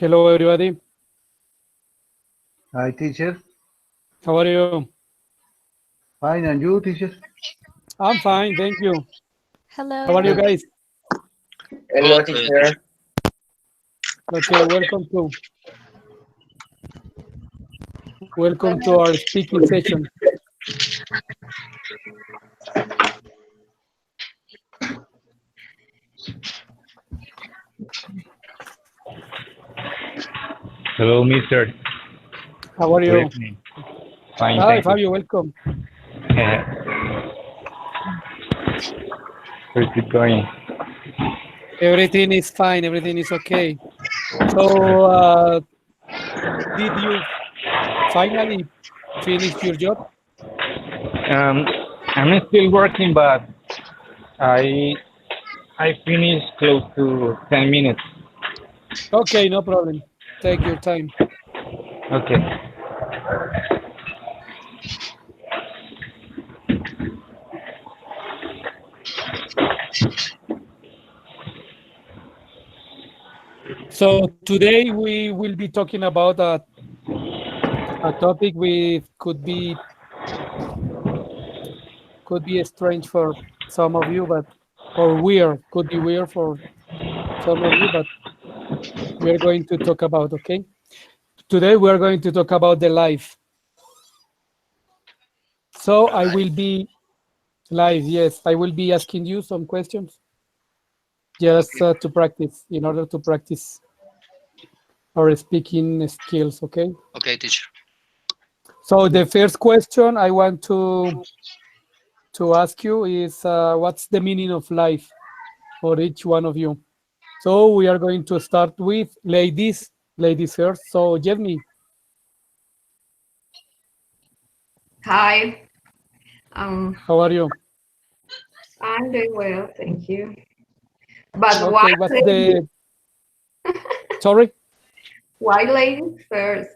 Hello, everybody. Hi, teacher. How are you? Fine, and you, teacher? I'm fine, thank you. How are you Hello. Good. guys? Hello, Good, teacher. teacher. Okay, welcome to our speaking session. Hello, mister. How are Good you? evening. Fine, Hi, thank you. Fabio, welcome. How's it going? Everything is fine. Everything is okay. So, did you finally finish your job? Um, I'm still working, but I I finished close to 10 minutes. Okay, no problem. Take your time. Okay. So today we will be talking about a topic we could be strange for some of you, but or weird could be weird for some of you, but we are going to talk about. Okay, today we are going to talk about the life. So I will be live. Yes, I will be asking you some questions just Okay. to practice, in order to practice our speaking skills. Okay. Okay, teacher. So the first question I want to ask you is, what's the meaning of life for each one of you? So we are going to start with ladies first. So Jeremy, Hi. how are you? I'm doing well, thank you. But why Okay, what's ladies? the, sorry? Why ladies first?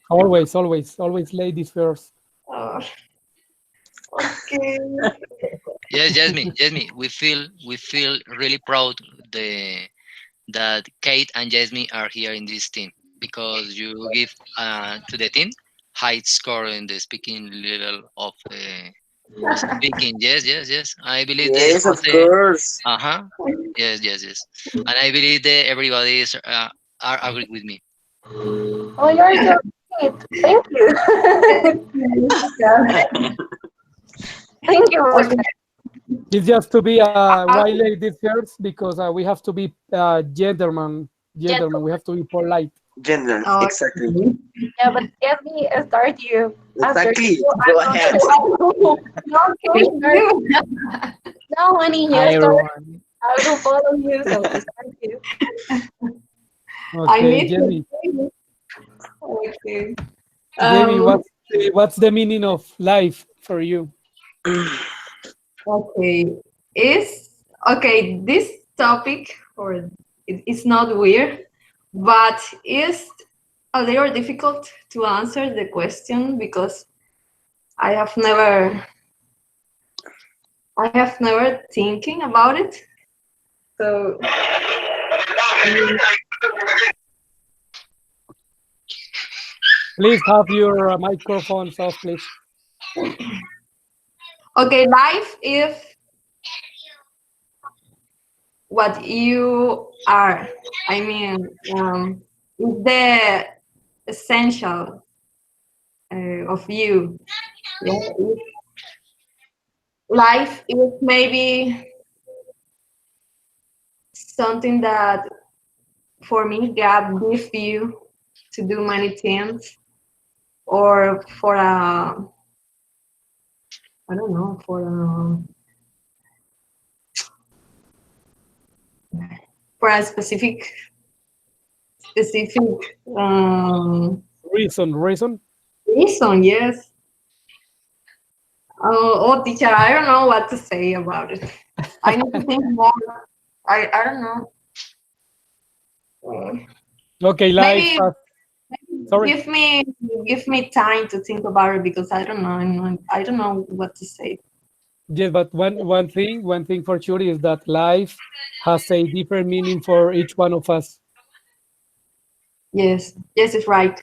Always ladies first. Oh, okay. Yes, Jasmine, we feel really proud the that Kate and Jasmine are here in this team because you give to the team high score in the speaking level of speaking. Yes, yes, yes. I believe the Yes, all of the course. uh-huh. Yes, yes, yes. And I believe that everybody is are agree with me. Oh, you're so sweet. Thank you. Thank you for Okay. It's just to be Uh, why ladies first because we have to be that. gentlemen. We have to be polite. Gender, uh, exactly. Yeah, but let me start you after Exactly. you. Go I'm ahead. going to no, to thank start. you. No, honey, you Hi start. everyone. I will follow you. So start you. I Okay, need to Jamie. say it. Okay. Jamie, Um, what's the meaning of life for you? okay. Is okay, this topic or it's not weird, but it's a little difficult to answer the question because I have never I have never thinking about it. So Please have your microphones off, please. okay, life is what you are. I mean, it's the essential of you. Yeah. Life is maybe something that for me God gives you to do many things, or for a I don't know for a specific Reason. reason. Yes. Oh, teacher, I don't know what to say about it. I need to think more. I don't know. Uh, Okay, life. Maybe Sorry. give me time to think about it because I don't know. I don't know what to say. Yes, but one thing for sure is that life has a different meaning for each one of us. Yes, yes, it's right.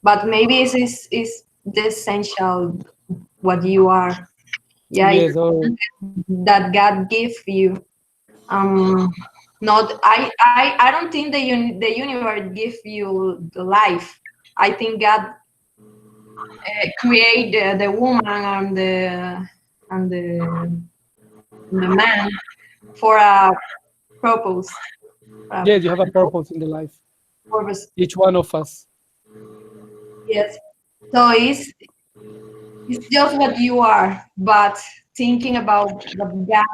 But maybe is the essential what you are. Yeah, Yes, it's or that God give you. Um, not I don't think the universe give you the life. I think God create the woman and the man for a purpose. For a yes, you have a purpose in the life. purpose. Each one of us. Yes. So it's just what you are, but thinking about what God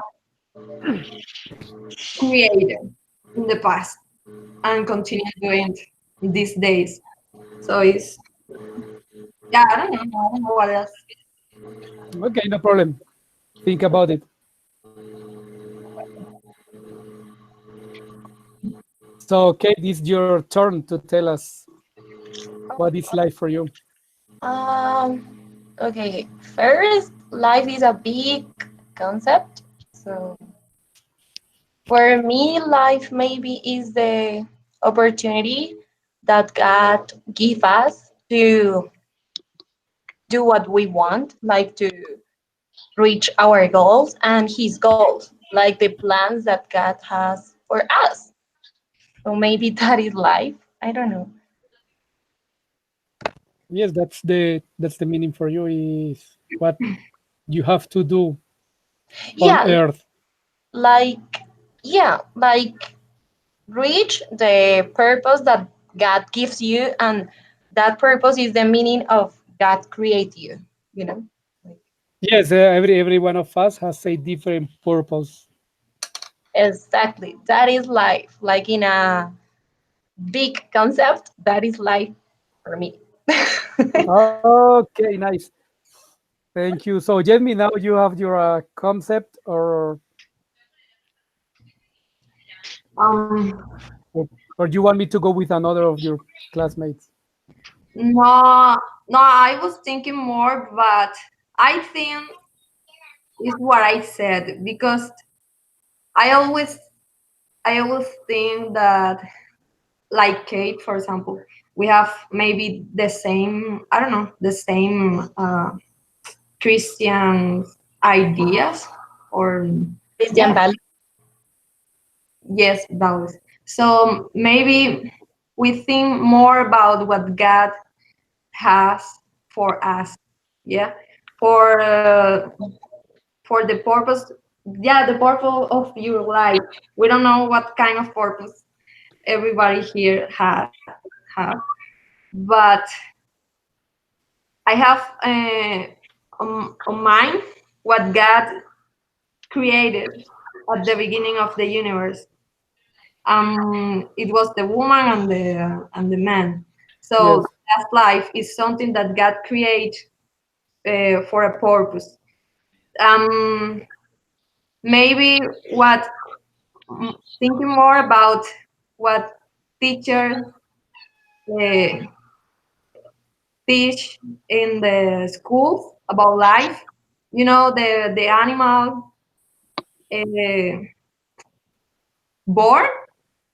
created in the past and continue doing it these days. So it's yeah, I don't know what else. Okay, no problem. Think about it. So, Kate, it's your turn to tell us what is life for you. Okay. First, life is a big concept. So for me, life maybe is the opportunity that God give us to do what we want, like to reach our goals and His goals, like the plans that God has for us. So maybe that is life. I don't know. Yes, that's the meaning for you is what you have to do on Yeah, earth. like like reach the purpose that God gives you, and that purpose is the meaning of God create you. You know. Yes, every one of us has a different purpose. Exactly. That is life. Like in a big concept, that is life for me. Okay, nice. Thank you. So, Jamie, now you have your concept, Um, or or you want me to go with another of your classmates? no, no, I was thinking more, but I think it's what I said because I always I always think that like Kate, for example, we have maybe the same I don't know the same Christian ideas or Christian yeah, value. yes, values. So maybe we think more about what God has for us, yeah, for uh, for the purpose, yeah, the purpose of your life. We don't know what kind of purpose everybody here have, but I have on mind what God created at the beginning of the universe. It was the woman and the man. So Yes. that life is something that God created for a purpose. Um, maybe what thinking more about what teachers uh, teach in the schools about life. You know, the animal uh, born,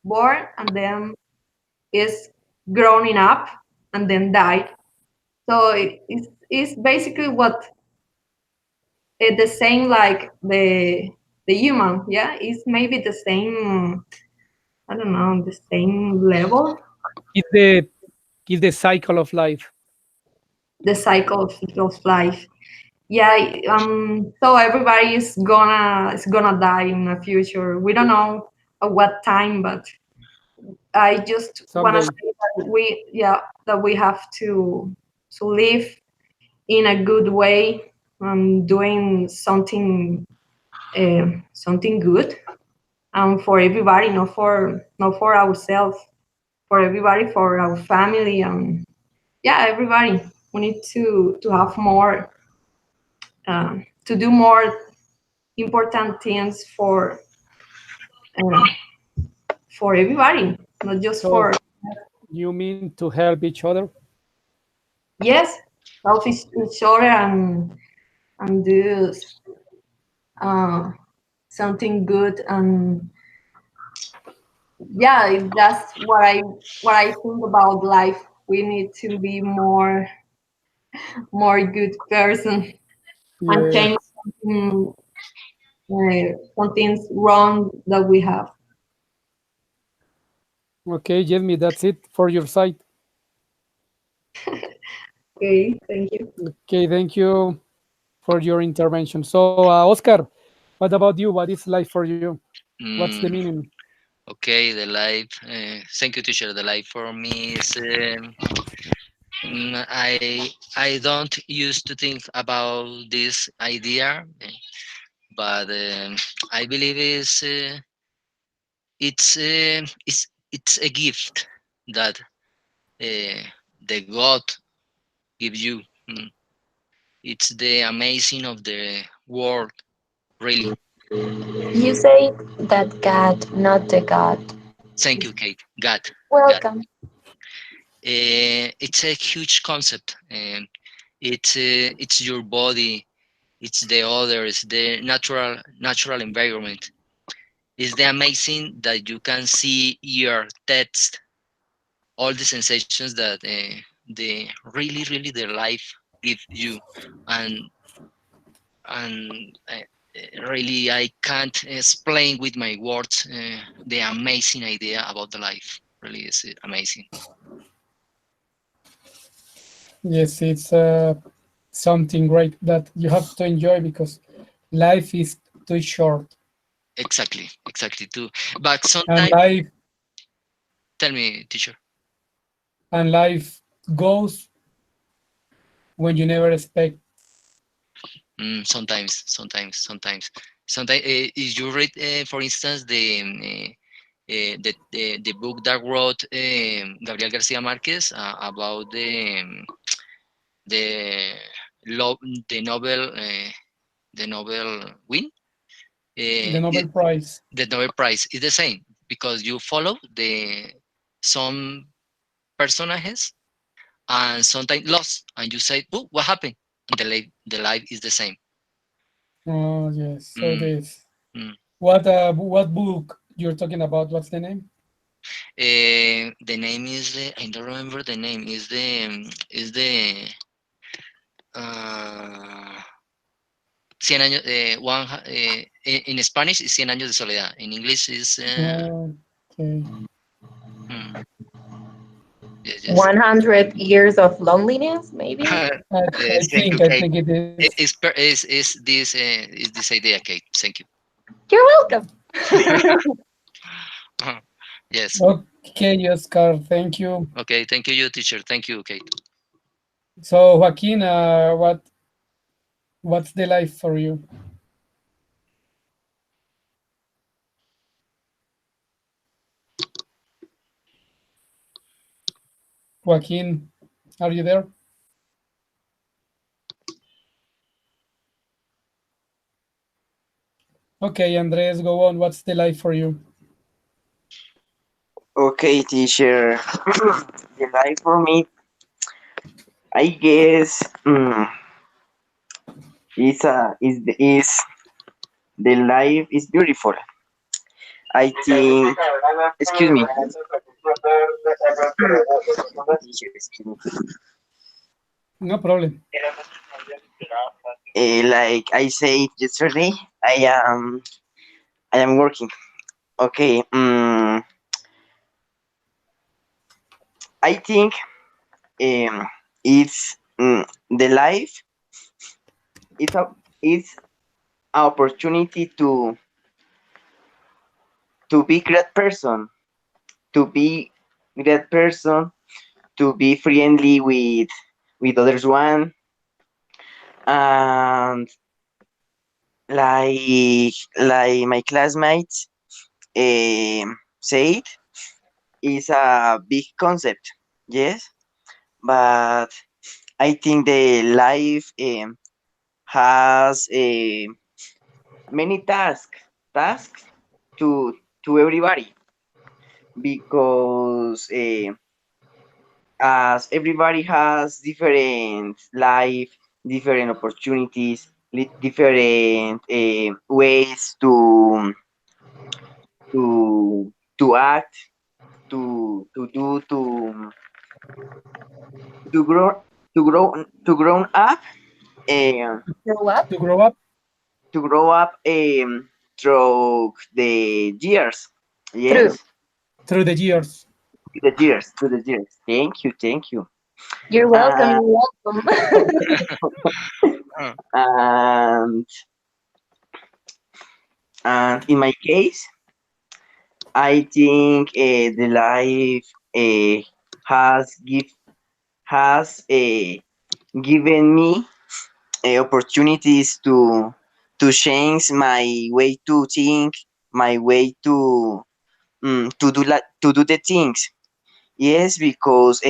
born, and then is growing up and then died. So it's basically what the same like the human, yeah. It's maybe the same. I don't know, the same level, It's the cycle of life. the cycle of life. Yeah. So everybody is gonna die in the future. We don't know at what time, but I just wanna Someday. say that we have to live in a good way, doing something good, for everybody, not for ourselves, for everybody, for our family, yeah, everybody. We need to have more, to do more important things uh, for everybody, not just So for you mean to help each other? yes, help each other and do something good. And yeah, that's what I think about life. We need to be more good person and Yeah. change something, something's wrong that we have. Okay, Jamie, that's it for your side. Okay, thank you. Okay, thank you for your intervention. So, Oscar, what about you? What is life for you? What's the Mm, meaning? okay, the life. Thank you, teacher. The life for me is I don't used to think about this idea, but I believe it's a gift that the God gives you. Mm. It's the amazing of the world, really. You say that God, not the God. Thank you, Kate. God, God. Welcome. It's a huge concept. It's your body. It's the others, the natural environment. It's the amazing that you can see, hear, taste, all the sensations that the really the life gives you, and really I can't explain with my words the amazing idea about the life. Really is amazing. Yes, it's something great that you have to enjoy because life is too short, Exactly too. But and sometimes, tell me, teacher. life goes when you never expect. Sometimes. If you read, for instance, the book that wrote Gabriel Garcia Marquez about the lo- the Nobel the Nobel win, The Nobel it, Prize. the Nobel Prize is the same because you follow the some personages and sometimes lost, and you say, "Oh, what happened?" And the life is the same. Oh yes. So Mm, this. mm. What book you're talking about? What's the name? The name is I don't remember the name. Is the uh, Cien años, in Spanish is Cien años de soledad. In English is Okay. hmm, yes. 100 years of loneliness, maybe? I Thank you, think Kate. it is. Is this idea, Kate? Thank you. You're welcome. Yes. Okay, Oscar. Thank you. Okay. Thank you, teacher. Thank you, Kate. So Joaquin, what's the life for you? Joaquin, are you there? Okay, Andres, go on. What's the life for you? Okay, teacher. The life for me, I guess, is the life is beautiful. I think. Excuse me. Teacher, excuse me. No problem. Like I said yesterday, I am working. Okay. I think it's the life. It's an opportunity to be great person, to be great person, to be friendly with others one, and like my classmates said, is a big concept. Yes, but I think the life has many tasks to everybody, because as everybody has different life, different opportunities. different ways to act, to do, to grow to grow up, um, Grow up. To grow up to grow up through the years. True. Yes, through the years. through the years. Thank you, thank you. You're welcome. Uh, You're welcome. Huh. and and in my case, I think the life has given me opportunities to change my way to think, my way to do the things. Yes, because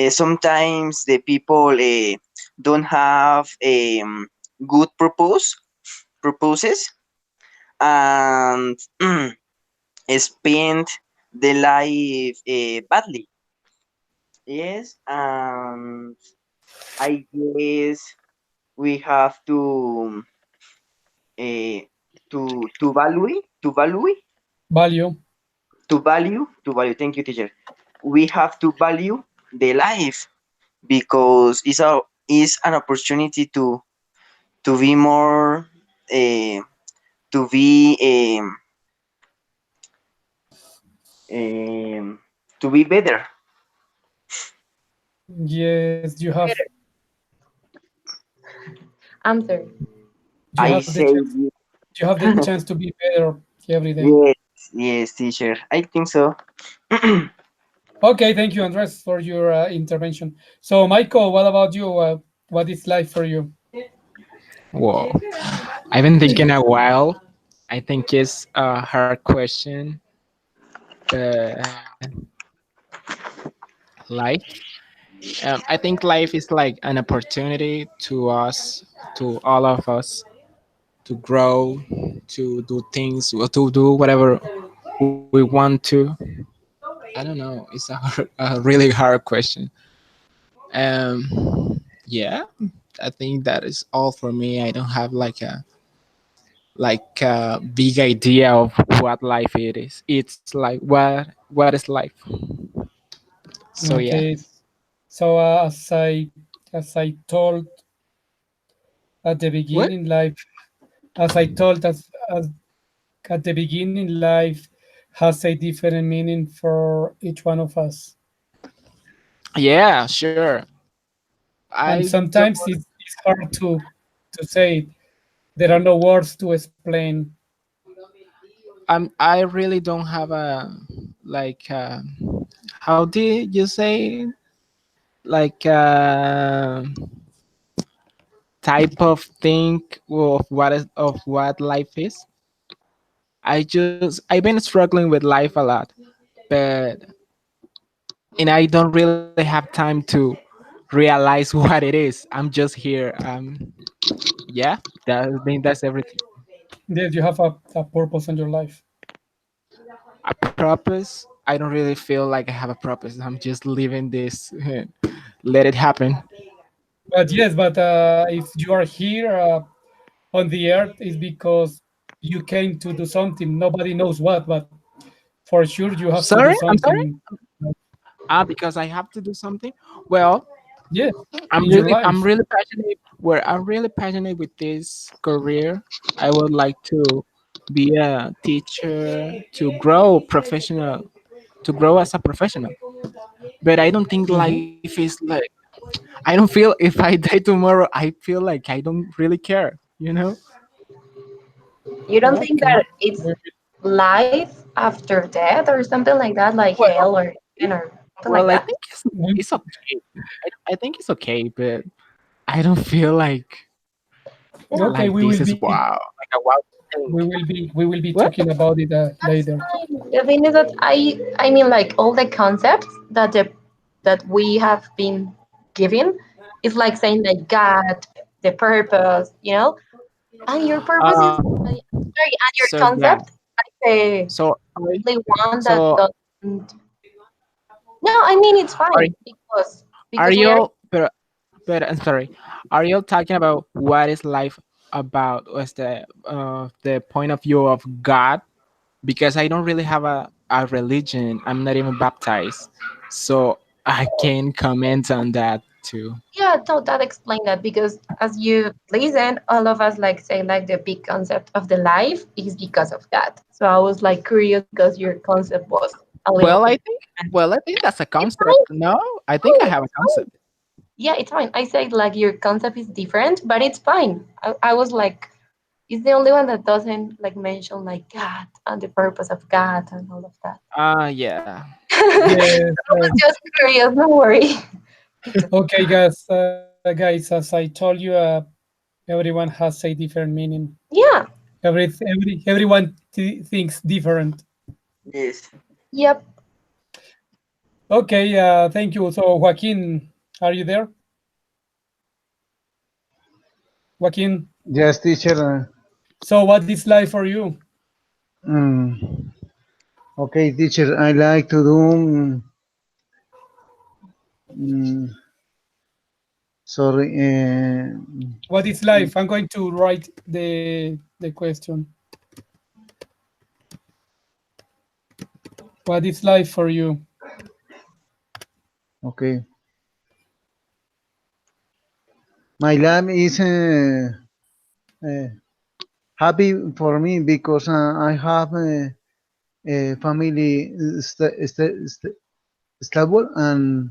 sometimes the people don't have good purposes, and spend the life badly. Yes, and I guess we have uh, Value. to value. Thank you, teacher. We have to value the life, because it's an opportunity to be more, uh, to be um, to be better. Yes, Answer. you I have the say chance. You have the chance to be better every day. yes, yes, teacher. I think so. Okay, thank you, Andres, for your intervention. So, Michael, what about you? What is life for you? Whoa. I've been thinking a while. I think it's a hard question, but life. I think life is like an opportunity to us, to all of us, to grow, to do things, or to do whatever we want to. I don't know. It's a really hard question. Yeah, I think that is all for me. I don't have like a big idea of what life it is. It's like what is life? So yeah. Okay, so as I told at the What? beginning, life as I told as at the beginning, life has a different meaning for each one of us, Yeah, sure. and I don't. sometimes it's hard to say it. There are no words to explain. I really don't have a like. How did you say? Like type of thing of what life is. I've been struggling with life a lot, but and I don't really have time to realize what it is. I'm just here. Yeah, I think that's everything. Yes, you have a purpose in your life. A purpose. I don't really feel like I have a purpose. I'm just living this. Let it happen. But yes, but if you are here on the earth, it's because you came to do something. Nobody knows what, but for sure you have to Sorry, do I'm sorry. something. Because I have to do something. Well, Yeah, in your I'm life. really passionate. Where I'm really passionate with this career. I would like to be a teacher, to grow professional, to grow as a professional. But I don't think Mhm. life is like. I don't feel if I die tomorrow. I feel like I don't really care. You know. You don't think Okay. that it's life after death or something like that, like Well, hell or heaven or something like well, I that? think We, it's okay. I think it's okay, but I don't feel Yeah, like okay, this is wow, like a wow thing. we will be What? talking about it that's later. fine. The thing is that I mean like all the concepts that we have been given is like saying like God, the purpose, and your purpose is Um. sorry, and your So yeah. concept the So only one that so doesn't. No, I mean it's are fine because are we are you? But But I'm sorry, are you talking about what is life about? Was the point of view of God? Because I don't really have a religion. I'm not even baptized, so I can comment on that too. Yeah, so that explain that because as you listen, all of us like say like the big concept of the life is because of that. So I was like curious because your concept was a little Well, I bit think different. well, I think that's a It's concept. fine. No, I think I No, have a it's fine. concept. Yeah, it's fine. I said like your concept is different, but it's fine. I was like, it's the only one that doesn't like mention like God and the purpose of God and all of that. Yeah. Yes. I was just curious. Don't worry. It's okay. Okay, guys, as I told you, everyone has a different meaning. Yeah. Everyone thinks different. Yes. Yep. Okay, thank you. So, Joaquin, are you there? Joaquin, Yes, teacher. so what is life for you? Mm, okay, teacher. I like to do. Mm, sorry. What is life? I'm going to write the question. What is life for you? Okay. My life is uh, happy for me because I have a family stable and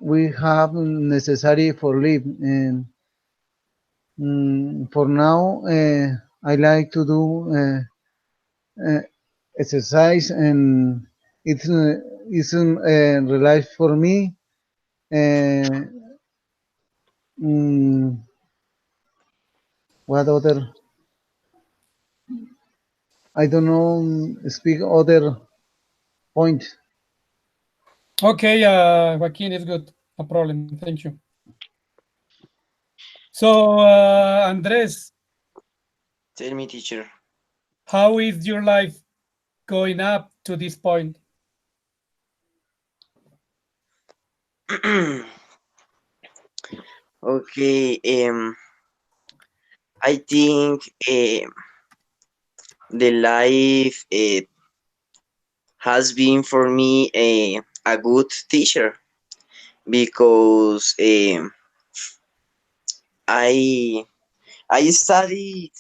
we have necessary for live. And for now, I like to do uh, exercise and it's relief for me. Uh, mm, what other? I don't know. Speak other point. Okay, Joaquin, it's good. No problem. Thank you. So, Andres, Tell me, teacher. how is your life going up to this point? Okay. I think the life has been for me a good teacher because I I studied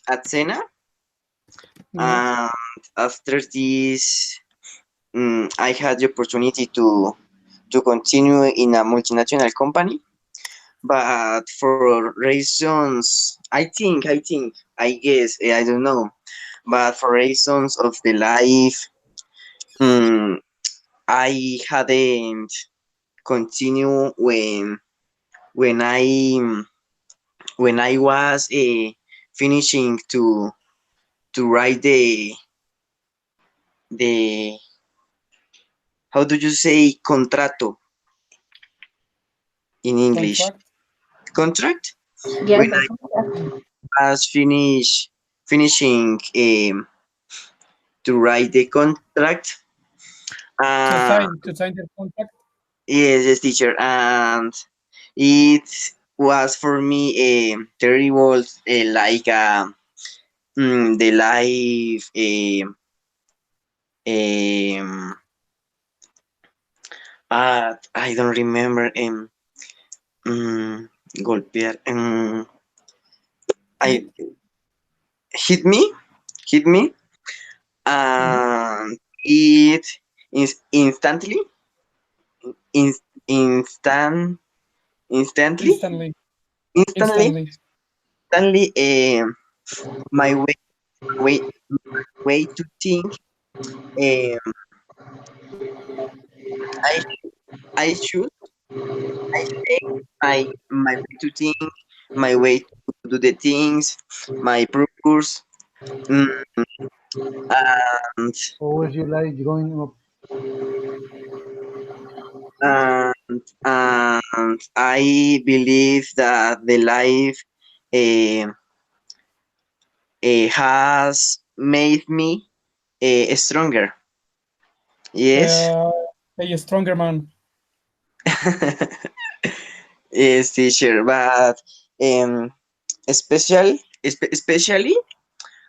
at Sena, Yes. and after this, I had the opportunity to continue in a multinational company. But for reasons, I guess, I don't know, but for reasons of the life, mm, I hadn't continue when I when I was finishing to write the how do you say contrato in English? Contract. Contract. When Yes, I I think that. was finishing to write the contract. Uh, To sign the contract. yes, yes, teacher, and it was for me terrible, like the life, um, I don't remember, mm, golpear, I It, hit me, mhm. and it is instantly, in, instant, instantly, Instantly. instantly, Instantly. instantly, my way, way to think. Um, I I choose I take my way to think, my way to do the things, my purpose, mm, and Always you like growing up. and I believe that the life uh, has made me stronger. Yes. Uh, a stronger man. Yes, teacher, but um, especially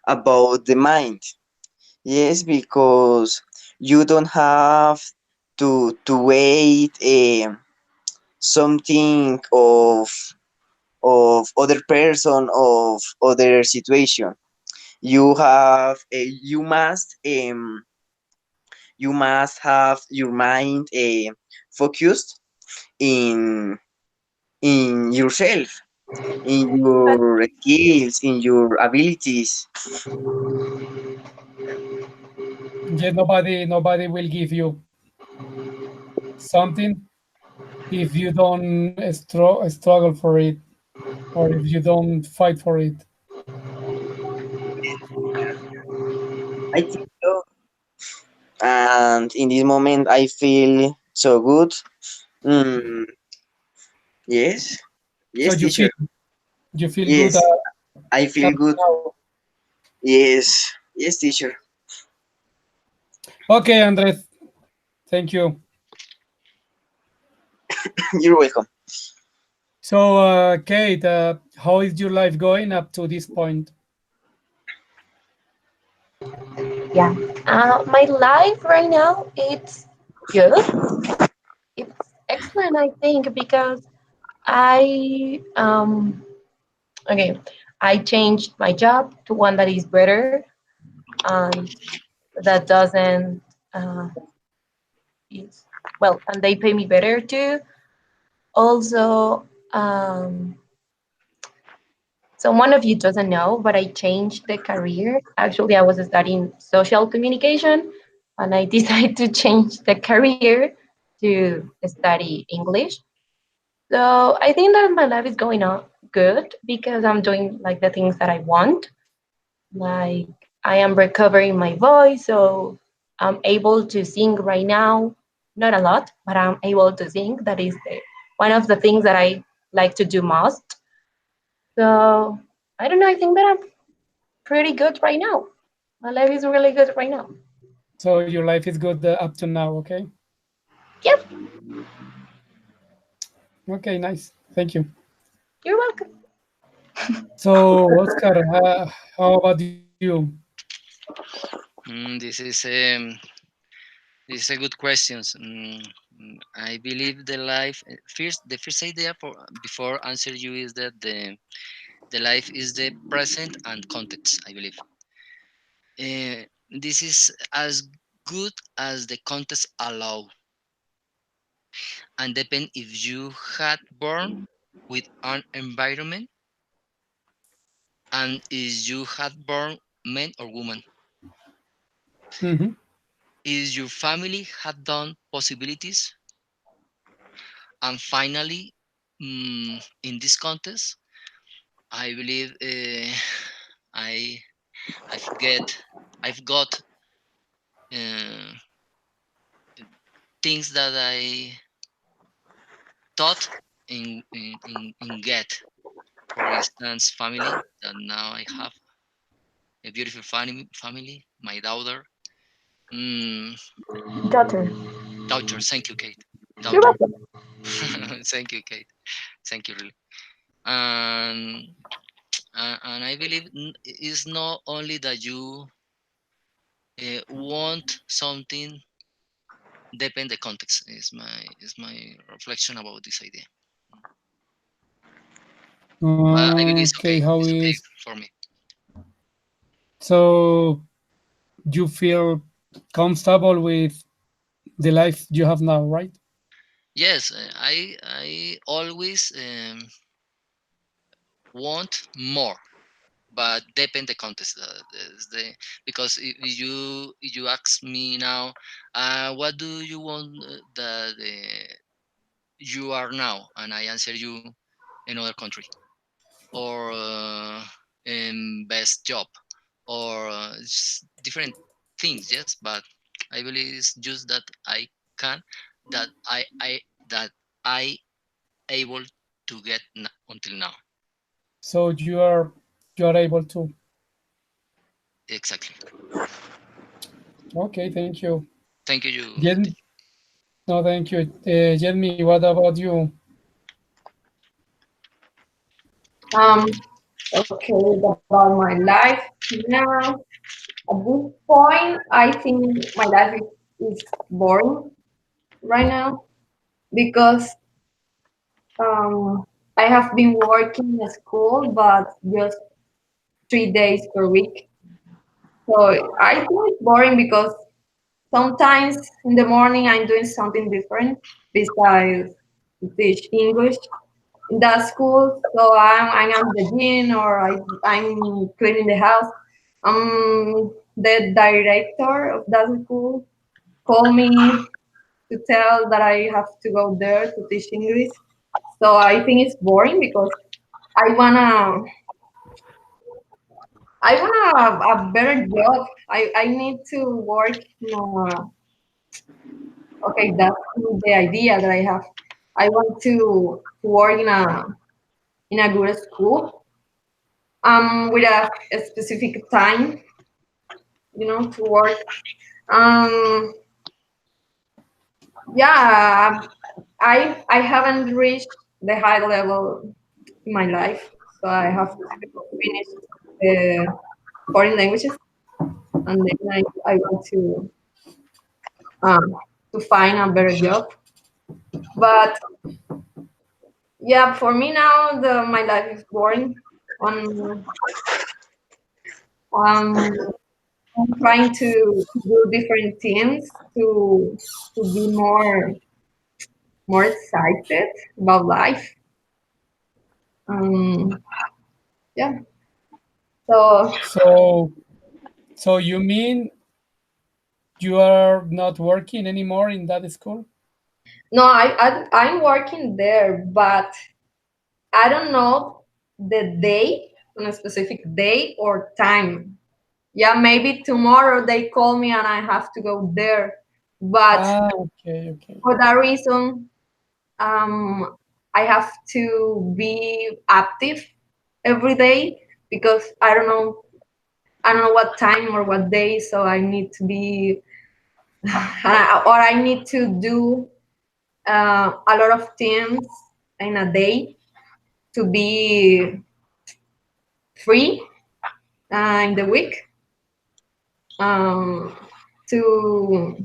about the mind. Yes, because you don't have to wait something of other person of other situation. You have you must have your mind focused in yourself, in But your skills, in your abilities. Yeah, nobody will give you something if you don't struggle for it, or if you don't fight for it. I think so. And in this moment, I feel so good. Mm, yes, So yes, teacher. you feel good Yes, I up feel good. now. Yes, yes, teacher. Okay, Andres, thank you. You're welcome. So, Kate, how is your life going up to this point? yeah, my life right now it's good. It's excellent, I think, because I okay, I changed my job to one that is better and that doesn't is well, and they pay me better too. Also, someone of you doesn't know, but I changed the career. Actually, I was studying social communication, and I decided to change the career to study English. So I think that my life is going on good because I'm doing like the things that I want. Like I am recovering my voice, so I'm able to sing right now. Not a lot, but I'm able to sing. That is one of the things that I like to do most. So I don't know. I think that I'm pretty good right now. My life is really good right now. So your life is good up to now, okay? Yep, Okay, nice. Thank you. you're welcome. So, Oscar, how about you? Mm, this is a good questions. I believe the life the first idea for before answer you is that the life is the present and context. I believe this is as good as the context allow, and depend if you had born with an environment and is you had born man or woman. Hmm. Is your family had done possibilities, and finally, in this contest, I believe I I've get I've got uh, things that I thought in get. For instance, family that now I have a beautiful family, my daughter. Mm, Daughter, daughter, thank you, Kate. you're Daughter, welcome. thank you, Kate. Thank you, really. And and I believe it's not only that you want something, depend the context. Is my reflection about this idea. But I believe it's Okay, okay. how It's okay is for me. so you feel comfortable with the life you have now, right? Yes, I always want more, but depend the context. Is the because if you ask me now, what do you want that you are now, and I answer you another country or best job or different things. Yes, but I believe it's just that I can that that I able to get until now. So you are able to. Exactly. Okay, thank you. Thank you. You Jen, no, thank you. Jenny, what about you? Um, okay, about my life now. At this point, I think my life is boring right now because I have been working at school, but just 3 days per week. So I think it's boring because sometimes in the morning I'm doing something different besides teach English in that school. So I'm at the gym or I'm cleaning the house. The director of that school called me to tell that I have to go there to teach English. So I think it's boring because I wanna I want a better job. I need to work in a, okay, that's the idea that I have. I want to work in a good school, with a specific time, to work. Um, yeah, I haven't reached the high level in my life, so I have to finish the foreign languages, and then I want um, to find a better job. But yeah, for me now, my life is boring. Um, um, I'm trying to do different things to be more excited about life. Um, yeah. So So, so you mean you are not working anymore in that school? no, I'm working there, but I don't know the day, on a specific day or time. Yeah, maybe tomorrow they call me and I have to go there. But Ah, okay, okay. for that reason, I have to be active every day because I don't know what time or what day, so I need to be or I need to do a lot of things in a day to be free in the week, um, to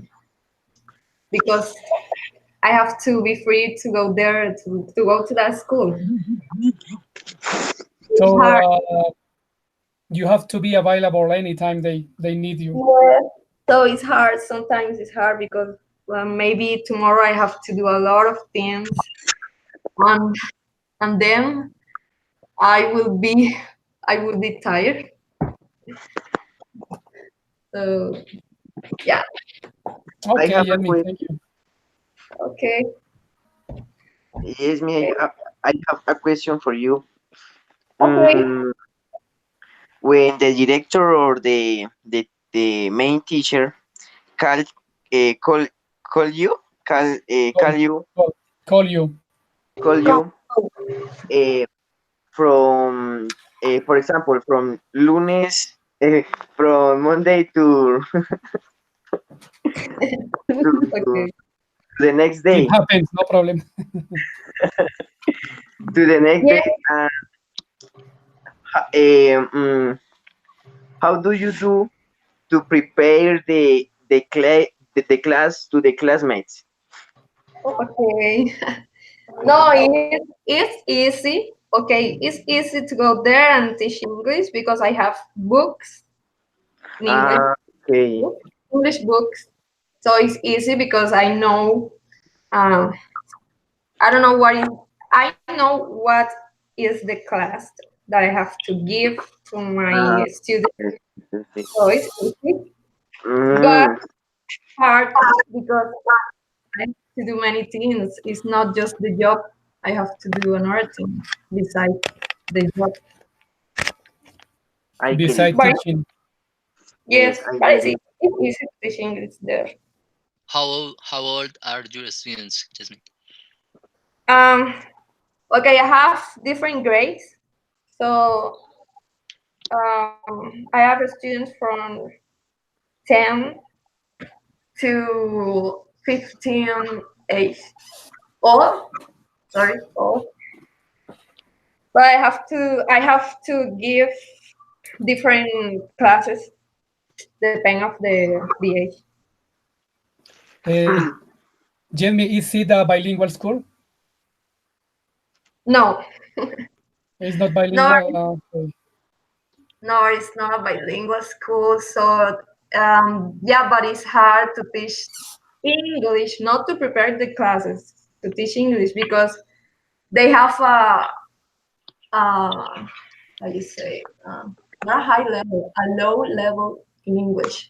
because I have to be free to go there to go to that school. It's So hard. you have to be available anytime they need you. Yeah. So it's hard. Sometimes it's hard because maybe tomorrow I have to do a lot of things, and then I will be I will be tired. So yeah. I Okay, have a Yemi, question. thank you. Okay. Yes, me. I have a question for you. Okay. Mm, when the director or the main teacher call call you Call, call you call you. call you uh, from for example from lunes from Monday to Okay. the next It day happens, no problem. to the next Yeah. day and uh, um, how do you do to prepare the class to the classmates? Okay. No, it's easy. Okay, it's easy to go there and teach English because I have books in English, Ah, okay. English books. So it's easy because I know. Um, I don't know what is. I know what is the class that I have to give to Ah, my students. yes, yes, yes. So it's easy, but Mm, hard because I have to do many things. It's not just the job. I have to do another thing besides the job. I get it. Beside But teaching. yes, Yes, I but get it. it's easy to teach English there. How old are your students, Jasmine? Um, okay, I have different grades. So I have students from 10 to 15 age. All, sorry, all. but I have to give different classes depending of the age. Uh, Jamie, is it a bilingual school? No, It's not no, bilingual. Okay. no, it's not a bilingual school. So yeah, but it's hard to teach English, not to prepare the classes to teach English because they have uh, how you say, not high level, a low level in English.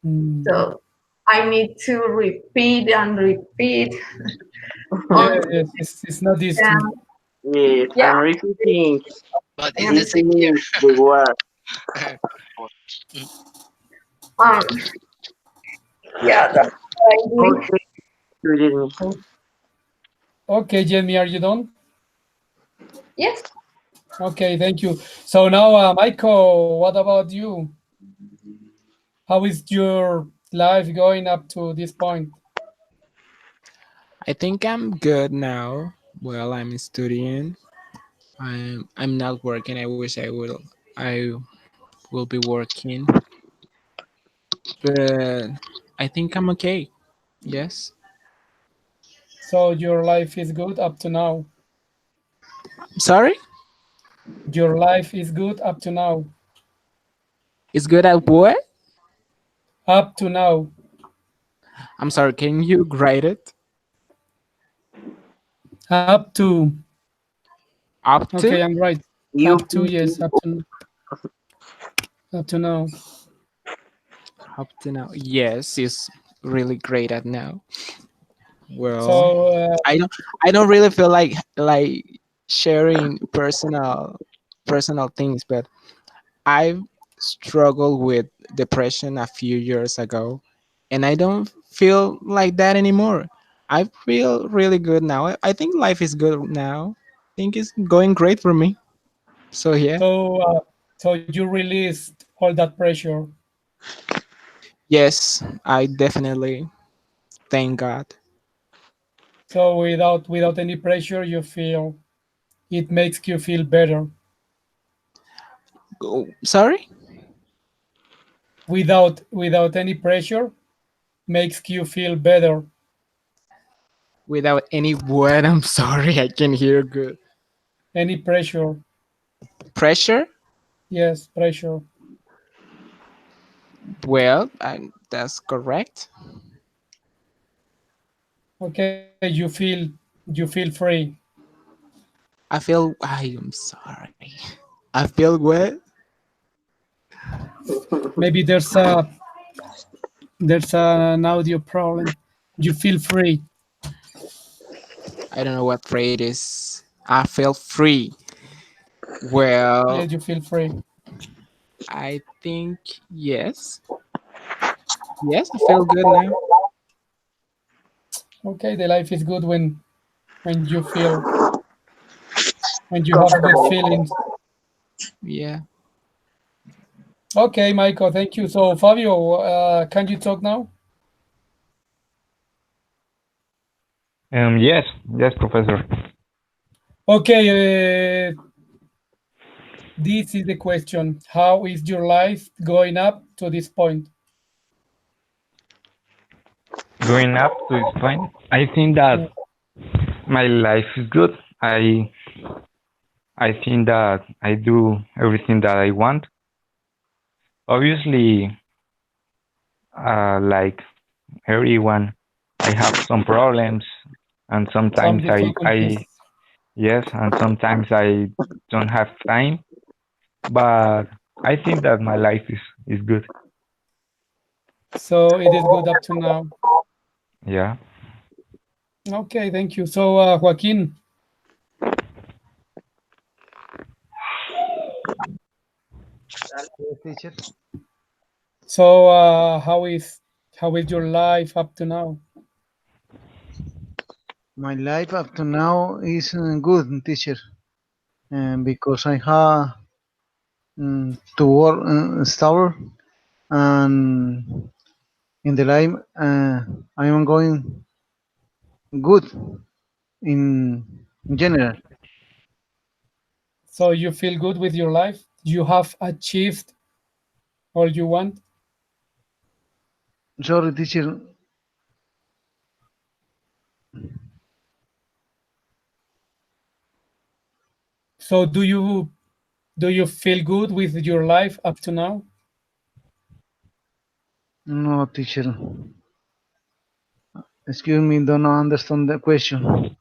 Mm. So I need to repeat and repeat Yeah, on yes, it's not easy. them. Yes, Yeah, and repeating, But it's and the same here. listening the word. um, yeah, that's what I'm doing. Okay, Jamie. Okay, Jamie, are you done? Yes. Okay, thank you. So now, Michael, what about you? How is your life going up to this point? I think I'm good now. Well, I'm studying. I'm not working. I wish I will be working, but I think I'm okay. Yes. So your life is good up to now. Sorry? Your life is good up to now. It's good at what? Up to now. I'm sorry, can you grade it? Up to. Up Okay, to? I'm right. You Up to, yes, up to now. Up to now. Yes, it's really great at now. Well, So I don't I don't really feel like sharing personal things, but I struggled with depression a few years ago, and I don't feel like that anymore. I feel really good now. I think life is good now. I think it's going great for me. So yeah. so so you released all that pressure. Yes, I definitely thank God. So without any pressure, you feel it makes you feel better. Oh, sorry? Without any pressure, makes you feel better. Without any word, I'm sorry, I can hear good. Any pressure. Pressure? Yes, pressure. Well, that's correct. Okay, you feel free. I am sorry. I feel what? Maybe there's an audio problem. You feel free. I don't know what phrase it is. I feel free. Yeah, Well, you feel free. I think yes. Yes, I feel good now. Okay, the life is good when you feel when you have good comfortable. feelings. Yeah. Okay, Michael, thank you. So Fabio, can you talk now? Yes, yes, Professor. Okay, this is the question. How is your life going up to this point? Going up to this point, I think that Yeah. my life is good. I think that I do everything that I want. Obviously, like everyone, I have some problems, and Some sometimes difficulties. yes, and sometimes I don't have time. But I think that my life is good. So it is good up to now. Yeah. Okay, thank you. So Joaquin, Yes, teacher. so how is your life up to now? My life up to now is good, teacher, because I have to work stable and in the life I am going good in general. So you feel good with your life? You have achieved all you want? Sorry, teacher. So do you feel good with your life up to now? No, teacher. Excuse me, don't understand the question.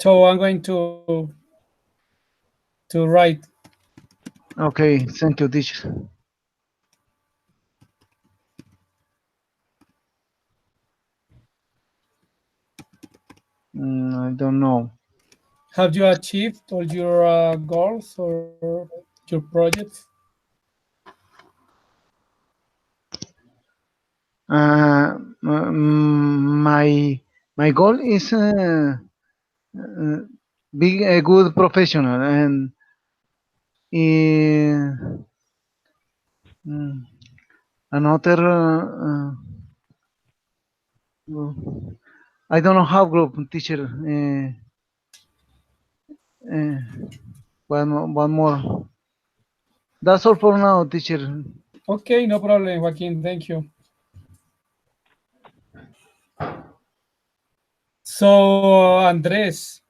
So I'm going to write. Okay, thank you, teacher. I don't know. Have you achieved all your goals or your projects? My goal is uh, be a good professional and uh, mm, another. I don't know how group teacher. Uh, one more. That's all for now, teacher. Okay, no problem, Joaquin. Thank you. So, Andres,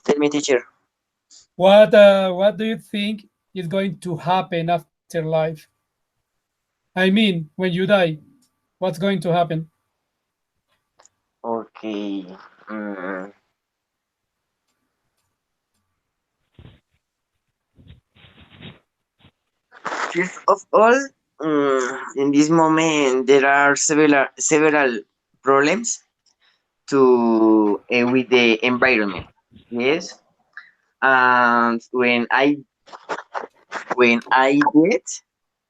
Tell me, teacher. what do you think is going to happen after life? I mean, when you die, what's going to happen? Okay. mm, First of all, in this moment there are several problems to with the environment. Yes, and when I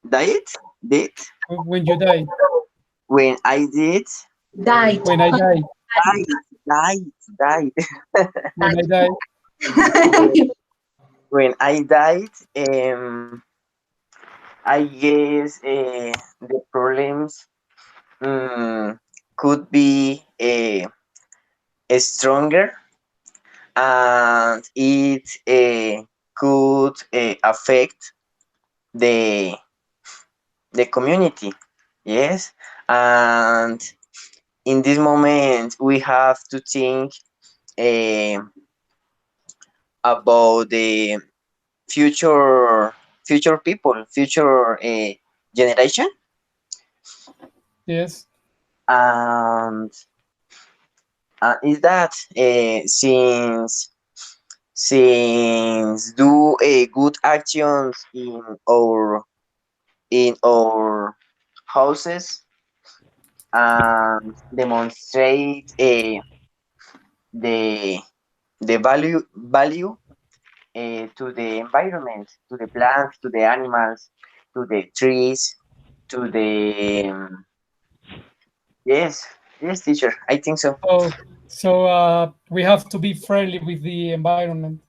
died did When you die? when I did Died. When I die? died died When I die? when I died, I guess the problems could be stronger, and it could affect the the community. Yes, and in this moment we have to think uh, about the future people, future generation, Yes. and is that since do good actions in our houses and demonstrate the the value to the environment, to the plants, to the animals, to the trees, to the yes, yes, teacher. I think so. So we have to be friendly with the environment.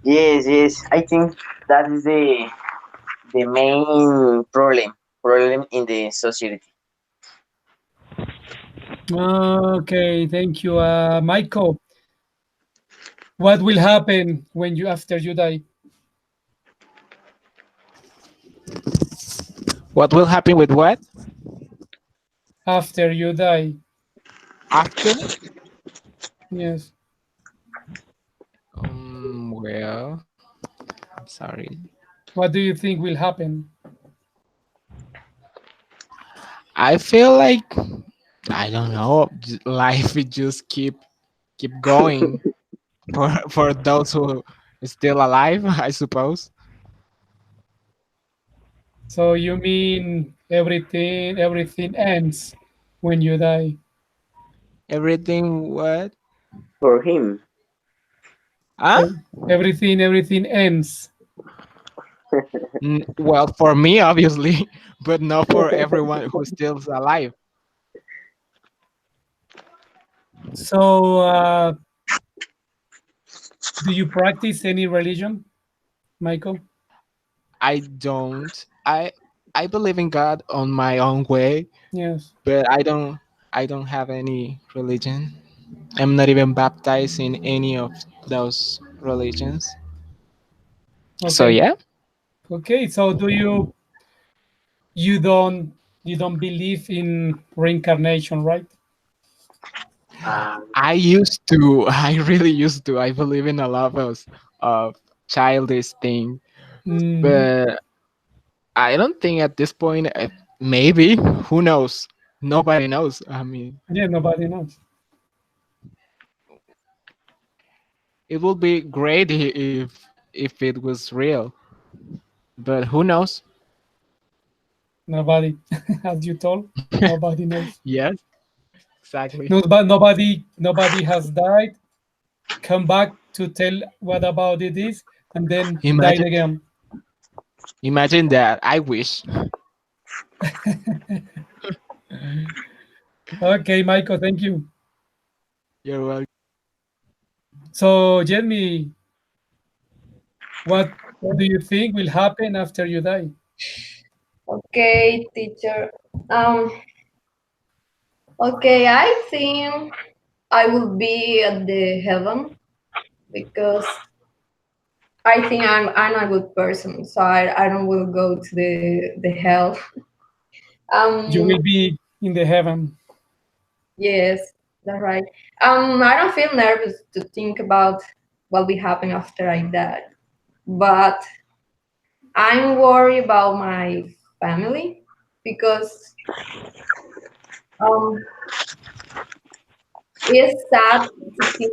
Yes, yes. I think that is the main problem in the society. Okay, thank you, Michael. What will happen when you after you die? What will happen with what? After you die? After? Yes. Well, I'm sorry. What do you think will happen? I feel like I don't know. Life will just keep going for those who are still alive, I suppose. So you mean everything ends when you die? Everything what? For him. Huh? Everything ends. Well, for me, obviously, but not for everyone who's still alive. So do you practice any religion, Michael? I don't. I believe in God on my own way, Yes. but I don't have any religion. I'm not even baptized in any of those religions. So Okay. yeah, Okay. So you don't believe in reincarnation, right? I used to. I really used to. I believe in a lot of childish thing, Mhm. but I don't think at this point. Maybe, who knows? Nobody knows. I mean, Yeah, nobody knows. it would be great if it was real, but who knows? Nobody, as you told, nobody knows. Yes, exactly. No, but nobody has died, come back to tell what about it is, and then died Imagine, again. imagine that. I wish. Okay, Michael, thank you. You're welcome. So, Jeremy, what do you think will happen after you die? Okay, teacher. Um, okay, I think I will be at the heaven because I think I'm a good person, so I don't will go to the hell. You Um, will be in the heaven. yes, that's right. I don't feel nervous to think about what will happen after I die, but I'm worried about my family because um, it's sad to think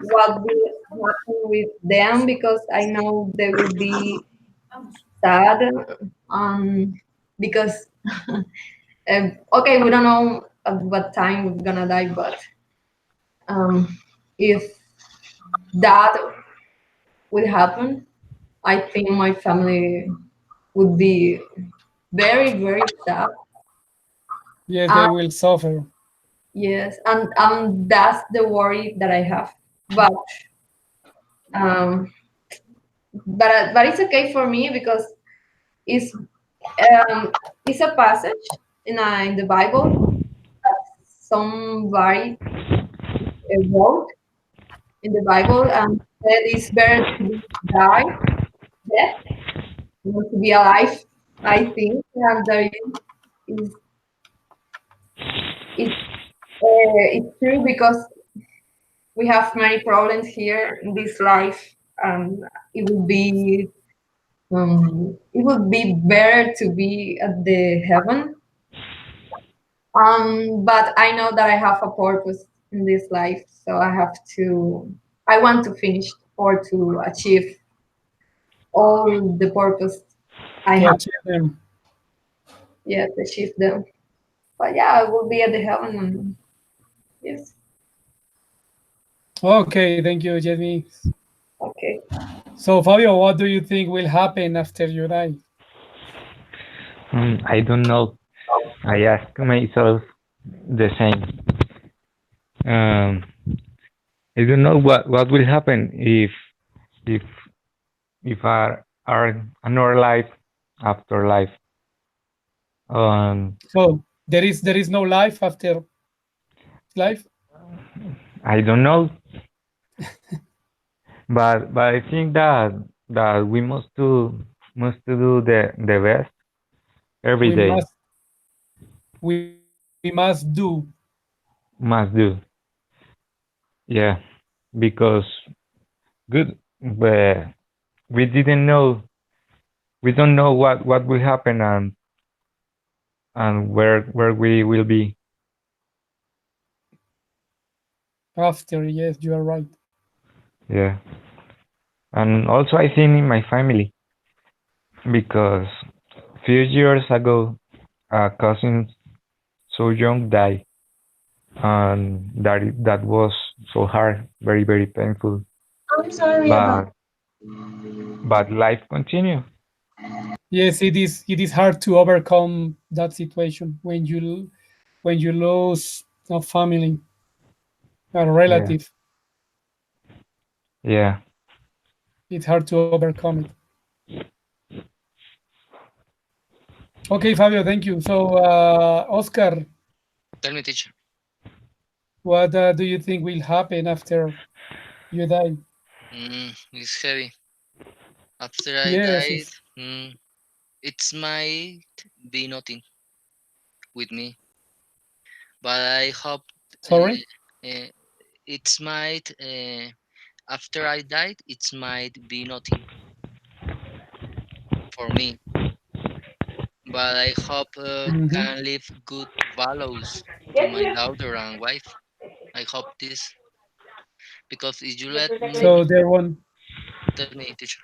what will happen with them because I know they will be sad because okay, we don't know at what time we're gonna die, but if that will happen, I think my family would be very sad. Yes, Uh, they will suffer. yes, and that's the worry that I have. Um, but it's okay for me because it's it's a passage in the Bible somebody wrote in the Bible and said it's better to die dead than to be alive. I think and there is it's it's true because we have many problems here in this life. It would be it would be better to be at the heaven. But I know that I have a purpose in this life, so I want to finish or to achieve all the purpose I To have. achieve them. Yeah, to achieve them. But yeah, I will be at the heaven and yes, Okay, thank you, Jeremy. okay. So, Fabio, what do you think will happen after you die? I don't know. I ask myself the same. Um, I don't know what will happen if if are another life after life. So, there is no life after life? I don't know, but I think that we must to do the best every We day. must we must do. Must do, yeah, because good, but we didn't know, we don't know what will happen and where we will be. After, yes, you are right. Yeah, and also I think in my family because few years ago a cousin so young died, and that was so hard, very painful. I'm sorry about. But life continue. Yes, it is hard to overcome that situation when you lose a family, a Yeah, relative. yeah. It's hard to overcome it. Okay, Fabio, thank you. So, Oscar, Tell me, teacher. What do you think will happen after you die? It's heavy. After I Yes, died, it's it's might be nothing with me, but I hope sorry. uh, it's might after I died, it might be nothing for me. But I hope Hmm. can leave good values to my daughter and wife. I hope this because if you let So me tell me, teacher.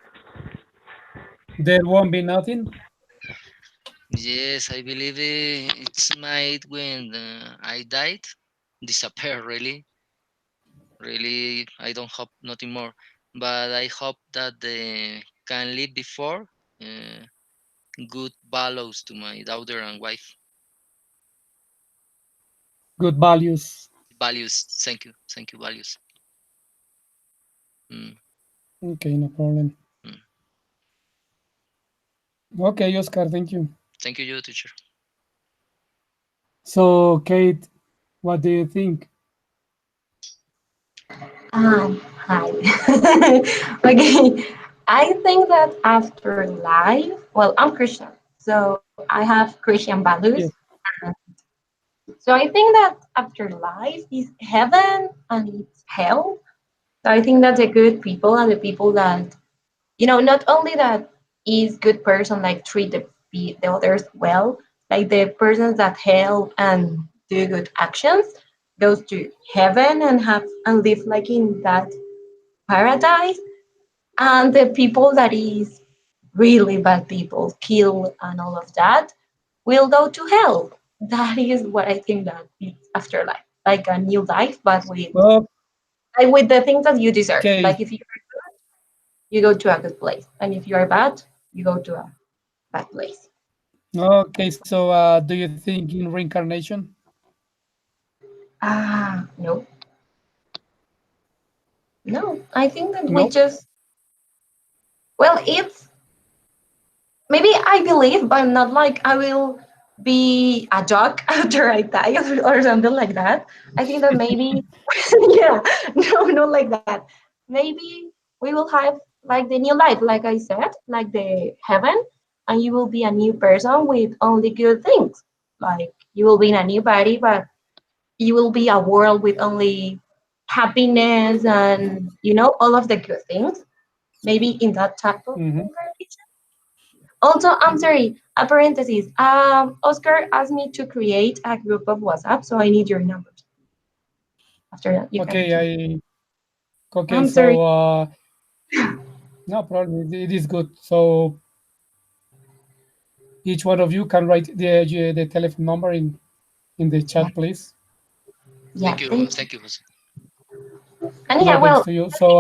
there won't be nothing. Yes, I believe it's might when I died disappear really. Really, I don't hope nothing more. But I hope that they can live before uh, good values to my daughter and wife. Good values. Values. Thank you. Values. Mm, Okay, no problem. mm. Okay, Oscar, thank you. Thank you, teacher. So, Kate, what do you think? Hi. Okay. I think that after life, well, I'm Christian, so I have Christian values. Yes. So I think that after life is heaven and it's hell. So I think that the good people are the people that, not only that is good person, like treat the others well, like the persons that help and do good actions goes to heaven and have and live like in that paradise, and the people that is really bad people, kill and all of that, will go to hell. That is what I think that is afterlife, like a new life, but with the things that you deserve. Okay. Like if you go to a good place, and if you are bad, you go to a bad place. Okay. So, do you think in reincarnation? No, no. I think that we No. just, well, it's maybe I believe, but not like I will be a dog after I die or something like that. I think that maybe, yeah, no, not like that. Maybe we will have like the new life, like I said, like the heaven, and you will be a new person with only good things. Like you will be in a new body, but you will be a world with only happiness and all of the good things. Maybe in that type of Hmm. incarnation. Also, I'm sorry, a parenthesis. Oscar asked me to create a group of WhatsApp, so I need your numbers. After that, you can Okay. continue. Okay. I'm sorry. So, no problem. It is good. So, each one of you can write the telephone number in the Yeah, chat, please. yeah, thank you. Thank you, Jose. And yeah, No, thanks well, to you. So,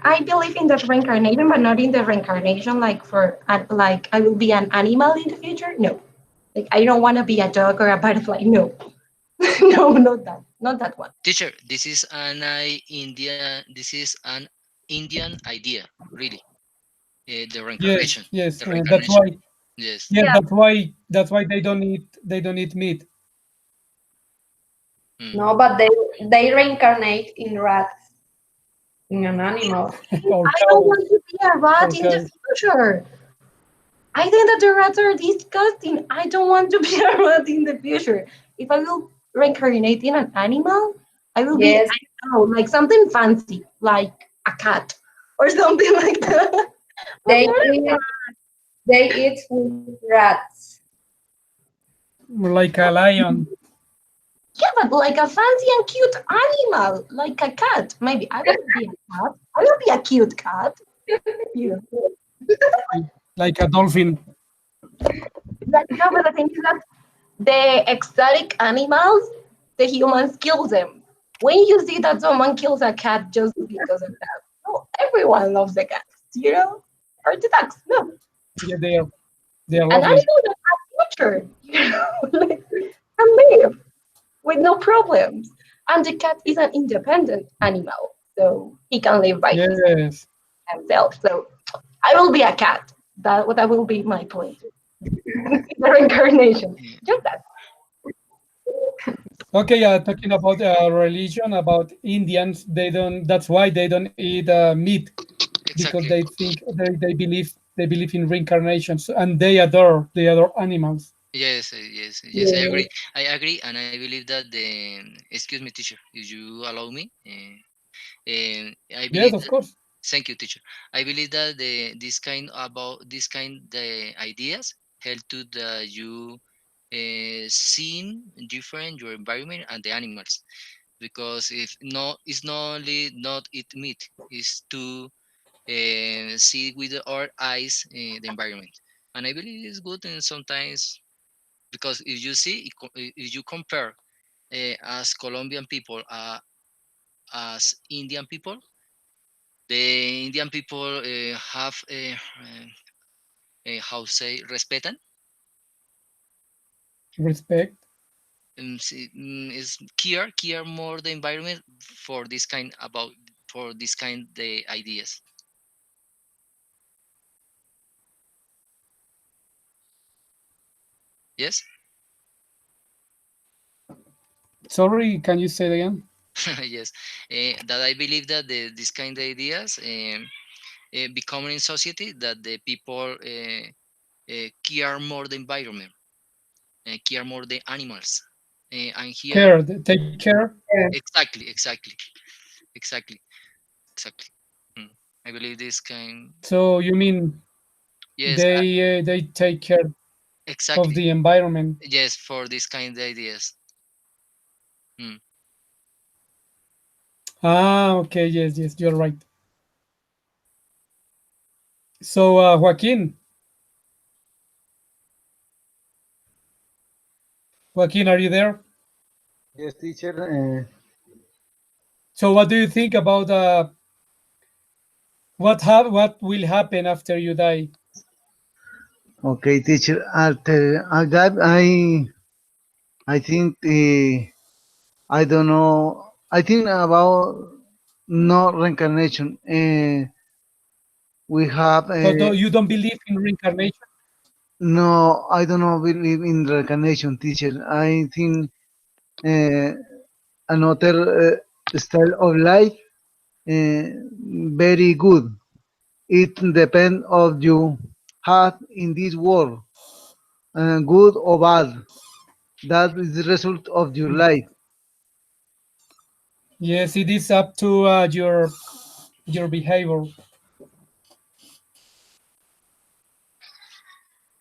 I believe in that reincarnation, but not in the reincarnation like like I will be an animal in the future. No, like I don't want to be a dog or a butterfly. No, no, not that one. Teacher, this is an India. This is an Indian idea, really. The yes, reincarnation. yes. The That's reincarnation. why. Yes. Yes, Yeah, that's why they don't eat meat. Mm. No, but they reincarnate in rats, in an animal. Or I don't cows. want to be a rat Or in the cows. future. I think that the rats are disgusting. I don't want to be a rat in the future. If I will reincarnate in an animal, I will be, Yes, I don't know, like something fancy, like a cat or something like that. But they not a eat they eat with rats. Like a lion. yeah, but like a fancy and cute animal, like a cat. Maybe I will be a cat. I will be a cute cat. You know. Like a dolphin. Like, no, but the thing is that the exotic animals, the humans kill them. When you see that someone kills a cat just because of that, no, everyone loves the cats, or the dogs. No, Yeah, they are an lovely. animal that has future, like, can live with no problems. And the cat is an independent animal, so he can live by Yes. himself. So I will be a cat. That will be my point. The reincarnation. Just that. Okay, talking about religion, about Indians, they don't. That's why they don't eat meat because Exactly. they believe in reincarnations and they adore animals. Yes, yes, I Yeah. agree. I agree, and I believe that the excuse me, teacher, if you allow me, I Yes, believe of that, course. thank you, teacher. I believe that this kind the ideas help to the you seeing different your environment and the animals, because if not, it's not only not eat meat, it's to see with our eyes the environment, and I believe it's good, and sometimes because if you see if you compare as Colombian people as Indian people, the Indian people have how say respetan, Respect. is care more the environment for this kind about for this kind the ideas. Yes. Sorry, can you say it again? Yes, that I believe that this kind of ideas becoming in society that the people care more the environment, care more the animals, and here Care. Take care. exactly, exactly, exactly. Mm. I believe this kind. So you mean Yes, they take care of exactly. the environment? Yes, for this kind of ideas. Mm. Ah, okay. Yes, yes, you're right. So Joaquin, are you there? Yes, teacher. So what do you think about what will happen after you die? Okay, teacher. After that, I think I don't know. I think about no reincarnation. We have So you don't believe in reincarnation? no. I don't know. Believe in reincarnation, teacher. I think uh, another style of life very good. It depends of you have in this world, good or bad. That is the result of your life. Yes, it is up to your behavior.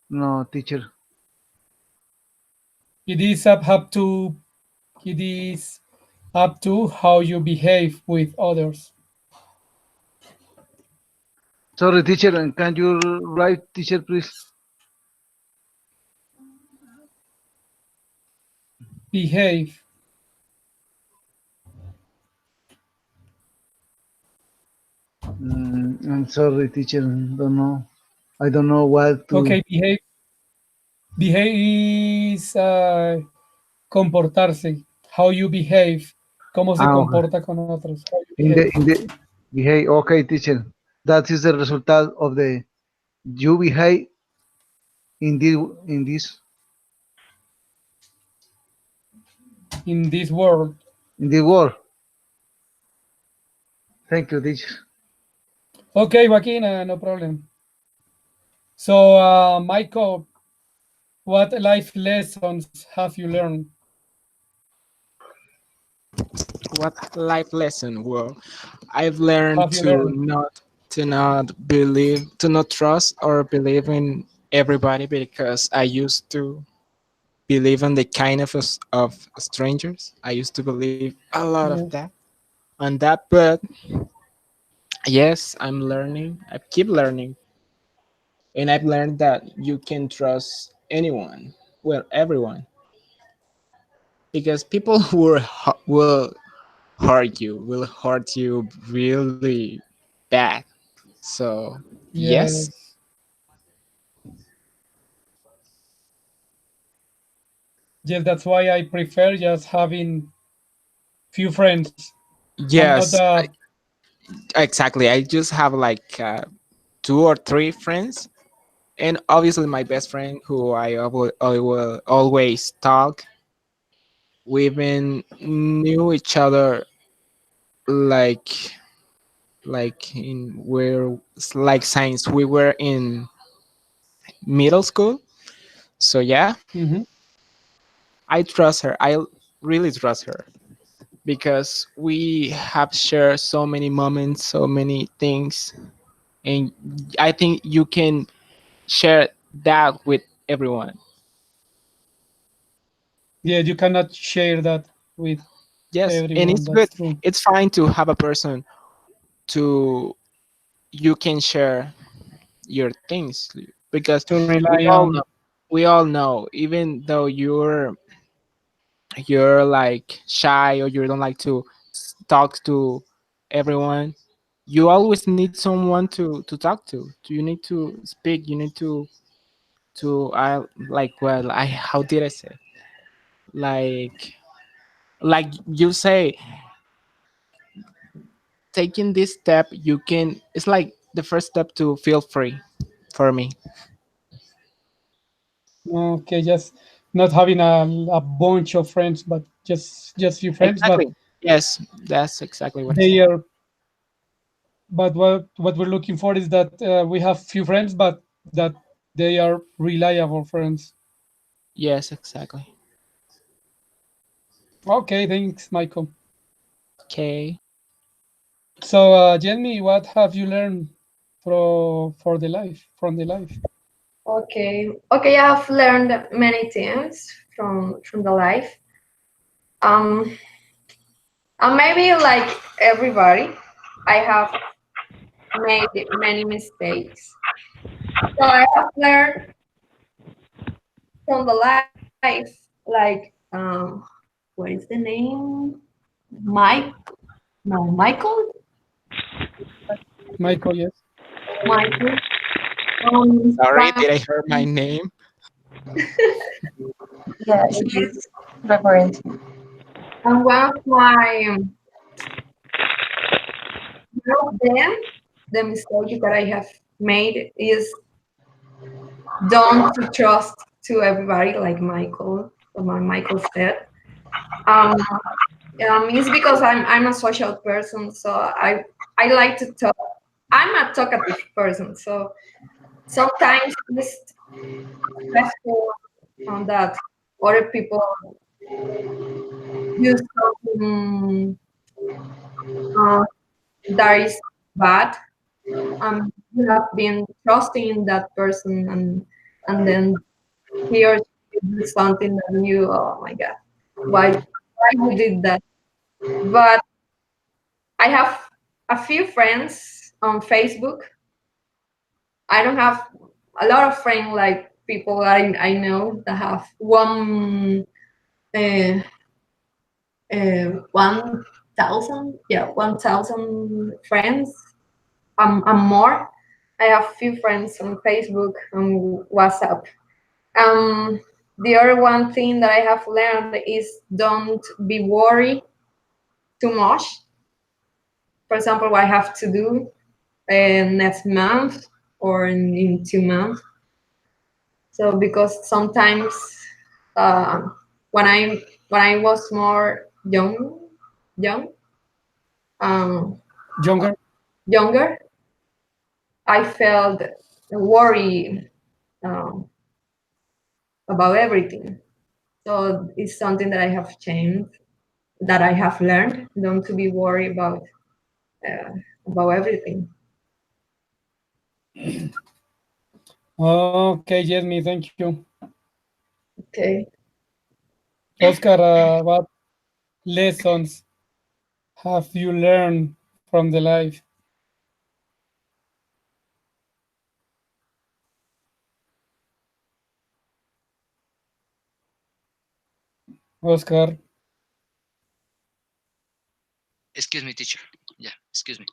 No, teacher. It is it is up to how you behave with others. Sorry, teacher. Can you write, teacher, please? Behave. I'm sorry, teacher. Don't know. I don't know what to. Okay, behave is comportarse. How you behave. Cómo se Okay. comporta con otros. How you In the behave. behave. Okay, teacher. That is the result of the you behave in this In this world. in the world. Thank you, teacher. Okay, Joaquin, no problem. So, Michael, what life lessons have you learned? What life lesson? Well, I've learned Have you learned? to not believe, to not trust or believe in everybody, because I used to believe in the kind of strangers. I used to believe a lot of Yes. that on that, but yes, I'm learning. I keep learning, and I've learned that you can trust anyone, well, everyone, because people will hurt you really bad. So yes, Yes. Yes, that's why I prefer just having few friends. I'm not yes, exactly. I just have like two or three friends, and obviously my best friend, who I will always talk we even knew each other like in where like since we were in middle school. So yeah, Hmm. I trust her. I really trust her because we have shared so many moments, so many things, and I think you can share that with everyone. Yeah, you cannot share that with Yes, and everyone. it's good. That's true. It's fine to have a person to you can share your things because To we rely all know, on. even though you're like shy or you don't like to talk to everyone, you always need someone to talk to. You need to speak, you need to I like well I how did I say, like you say, taking this step you can, it's like the first step to feel free for me. Okay, just not having a bunch of friends, but just few friends. But Exactly. Yes, that's exactly what I they said. are. But what we're looking for is that we have few friends, but that they are reliable friends. Yes, exactly. Okay, thanks, Michael. Okay. So, Jenny, what have you learned for the life from the life? Okay. Okay, I have learned many things from the life. Um, and maybe like everybody, I have made many mistakes. So I have learned from the life, like what is the name? Mike? No, Michael. Michael, yes. Michael. Sorry, One, did I hear my name? Yeah, she's referring to. and one of my one of them, the mistake that I have made is don't to trust to everybody, like Michael, what Michael said. Um, it's because I'm a social person, so I like to talk. I'm a talkative person, so sometimes it's stressful on that other people use something uh, that is bad. You have been trusting in that person, and then he or she do something that you, oh my god, why you did that? But I have a few friends on Facebook. I don't have a lot of friends like people that I know that have 1,000, yeah, 1,000 friends, and more. I have few friends on Facebook and WhatsApp. Um, the other one thing that I have learned is don't be worried too much. For example, what I have to do next month or in 2 months. So because sometimes uh, when I was more young, um, Younger. younger, I felt worried um, about everything. So it's something that I have changed, that I have learned, not to be worried uh, about everything. Okay, Jenny, thank you. Okay. Oscar, what lessons have you learned from the life? Oscar, Excuse me, teacher. Yeah, excuse me.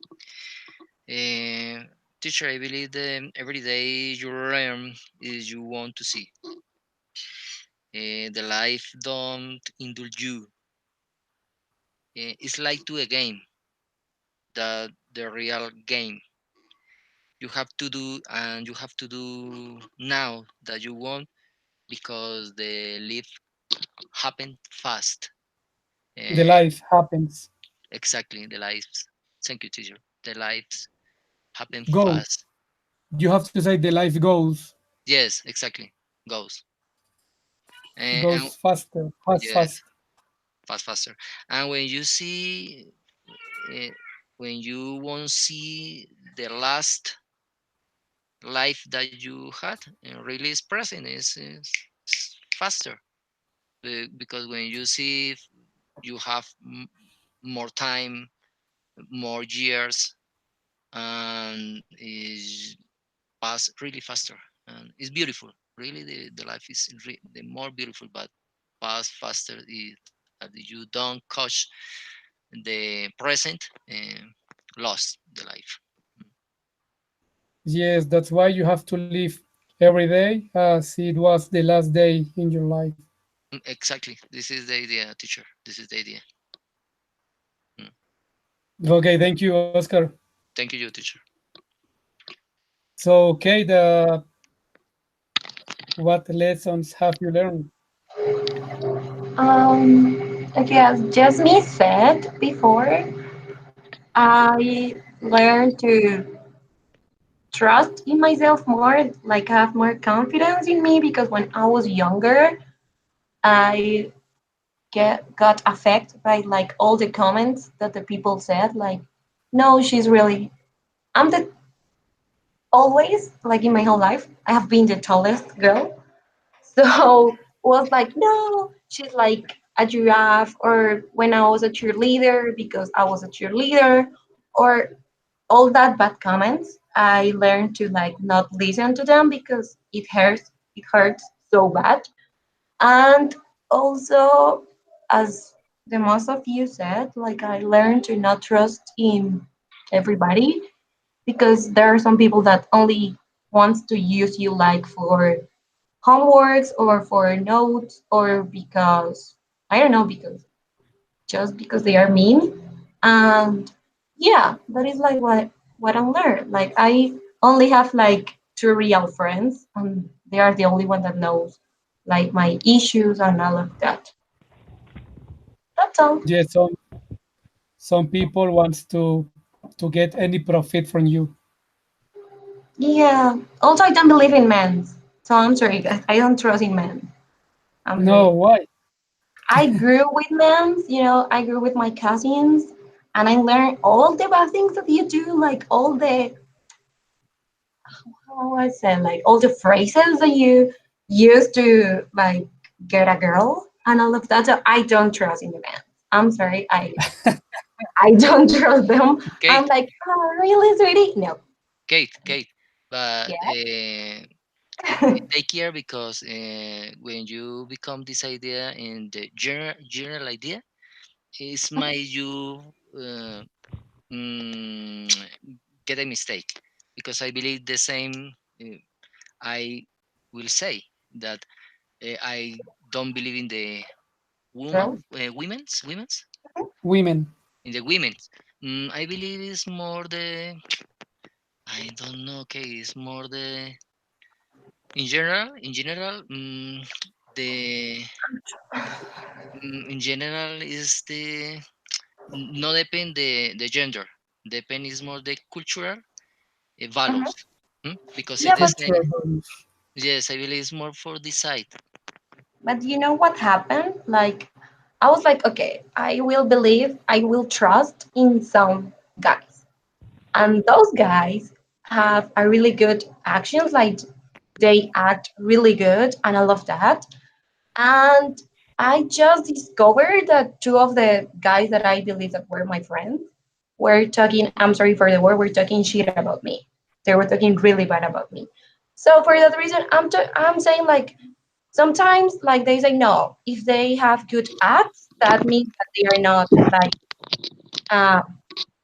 Uh, Teacher, I believe that every day you learn is you want to see. The life don't indulge you. It's like to a game, the real game. You have to do and you have to do now that you want because the life happen fast. The life happens. Exactly, the lives. Thank you, teacher. The lives happen Go. fast. You have to say the life goes. Yes, exactly. Goes. And Goes faster. Fast, yes, fast. faster. And when you see, uh, when you won't see the last life that you had, really is present, is faster. Because when you see you have more time, more years, and is pass really faster, and it's beautiful. Really, the life is the more beautiful, but pass faster. You don't catch the present, lost the life. Yes, that's why you have to live every day as it was the last day in your life. Exactly. This is the idea, teacher. This is the idea. Mm. Okay, thank you, Oscar. Thank you, teacher. So, okay, what lessons have you learned? Okay, as Jasmine said before, I learned to trust in myself more, like have more confidence in me because when I was younger, I got affected by like all the comments that the people said, like, no, she's really I'm the always like in my whole life, I have been the tallest girl. So was like, no, she's like a giraffe, or when I was a cheerleader because I was a cheerleader, or all that bad comments. I learned to like not listen to them because it hurts so bad. And also, as the most of you said, like I learned to not trust in everybody because there are some people that only wants to use you like for homeworks or for notes or because I don't know because just because they are mean. And yeah, that is like what I learned. Like I only have like two real friends, and they are the only one that knows like my issues and all of that. That's all. Yes, some people wants to get any profit from you. Yeah. Also, I don't believe in men, so I'm sorry, guys. I don't trust in men. I'm No, sorry. why? I grew with men, I grew with my cousins, and I learned all the bad things that you do, like all the, how I say, like all the phrases that you use to like get a girl and all of that. So I don't trust in the men. I'm sorry, I don't trust them. I'm Kate, like, oh, really, sweetie? No. Kate, but Yeah. take care because when you become this idea in the general idea, it's my you uh, mm, get a mistake because I believe the same. I will say that I don't believe in the Trust? women's Women. in the women's. I believe it's more the I don't know. Okay, it's more the in general, the in general is the no depend the gender. Depend is more the cultural Mhm. values. Because Yeah, it's the but Cultural same. values. Yes, I believe it's more for this side. you know what happened? Like, I was like, okay, I will trust in some guys. And those guys have a really good actions, like they act really good and all of that. And I just discovered that two of the guys that I believe that were my friends were talking, I'm sorry for the word, were talking shit about me. They were talking really bad about me. So for that reason, I'm saying like sometimes like they say no, if they have good acts, that means that they are not like uh,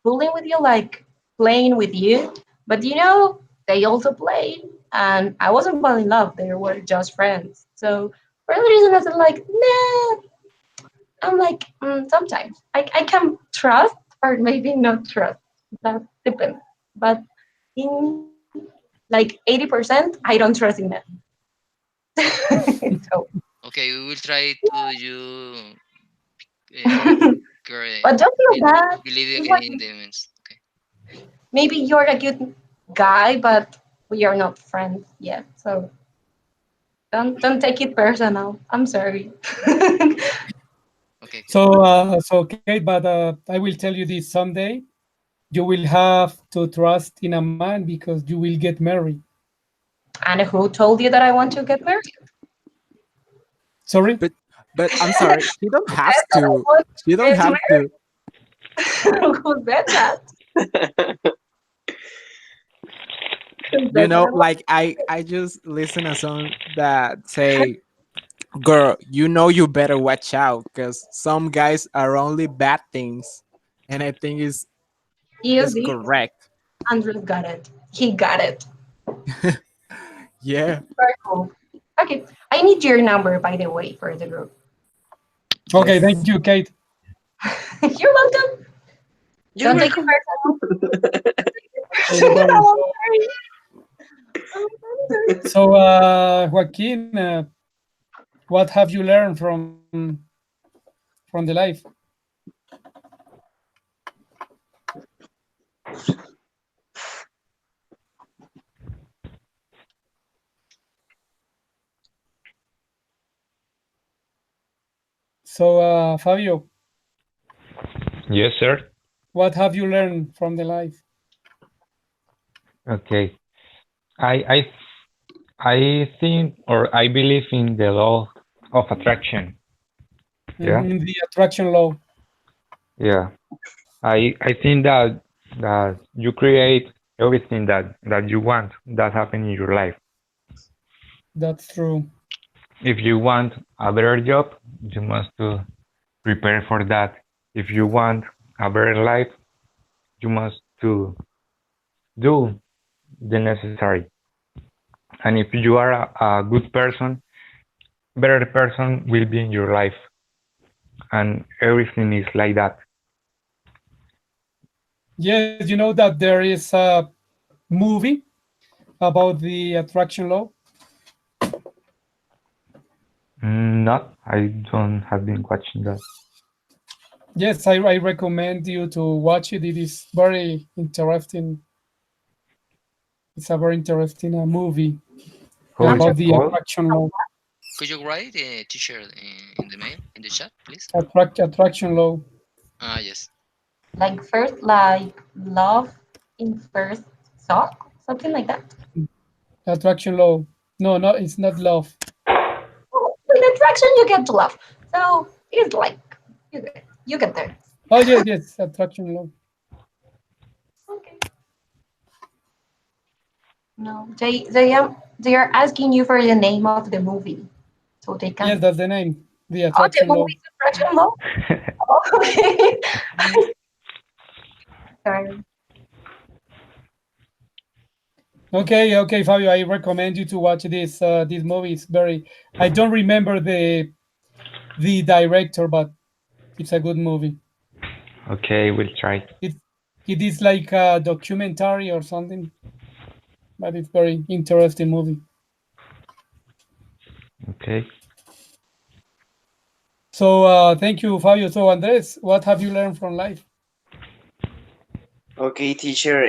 fooling with you, like playing with you. But they also played, and I wasn't falling in love. They were just friends. So for the reason, I said like, nah. I'm like, sometimes I can trust or maybe not trust. That depends. But in like 80%, I don't trust in men. So Okay, we will try to you girl, But don't feel bad. believe It's like in demons. Okay. maybe you're a good guy, but we are not friends yet. So don't take it personal. I'm sorry. Okay. So Kate, but I will tell you this someday. You will have to trust in a man because you will get married. And who told you that I want to get married? Sorry? But I'm sorry, you don't have Said that I to. want You to don't get have to. married. Who said that? Who You said that know, I want like I just listen a song that say, "Girl, you know you better watch out because some guys are only bad things," and I think is easy? correct. Andrew got it. He got it. Yeah. Very cool. Okay, I need your number, by the way, for the group. Okay, thank Yes. you, Kate. You're welcome. You're Don't take it welcome. Don't personal. worry. I'm sorry. I'm sorry. So, Joaquin, what have you learned from the life? So, Fabio, Yes, sir. what have you learned from the life? Okay. I I think or I believe in the law of attraction. Yeah. In the attraction law. Yeah. I think that you create everything that you want that happen in your life. That's true. If you want a better job, you must to prepare for that. If you want a better life, you must to do the necessary. And if you are a good person, better person will be in your life, and everything is like that. Yes, you know that there is a movie about the attraction law. Not, I don't have been watching that. Yes, I recommend you to watch it. It is very interesting. It's a very interesting movie How is about it the called? attraction law. Could you write a teacher in the mail in the chat, please? Attraction law. Ah, yes. Like first, like love in first saw, something like that. Attraction law. No, no, it's not love. With attraction, you get to love. So it's like you get there. Oh yes, yes, attraction law. Okay. No, they are asking you for the name of the movie, so they Yes, can. that's the name. The Oh, the attraction law. movie's attraction law. Oh, okay. Sorry. Okay, okay, Fabio. I recommend you to watch this movie. It's very. I don't remember the director, but it's a good movie. Okay, we'll try. It is like a documentary or something, but it's very interesting movie. Okay. So thank you, Fabio. So Andres, what have you learned from life? Okay, teacher.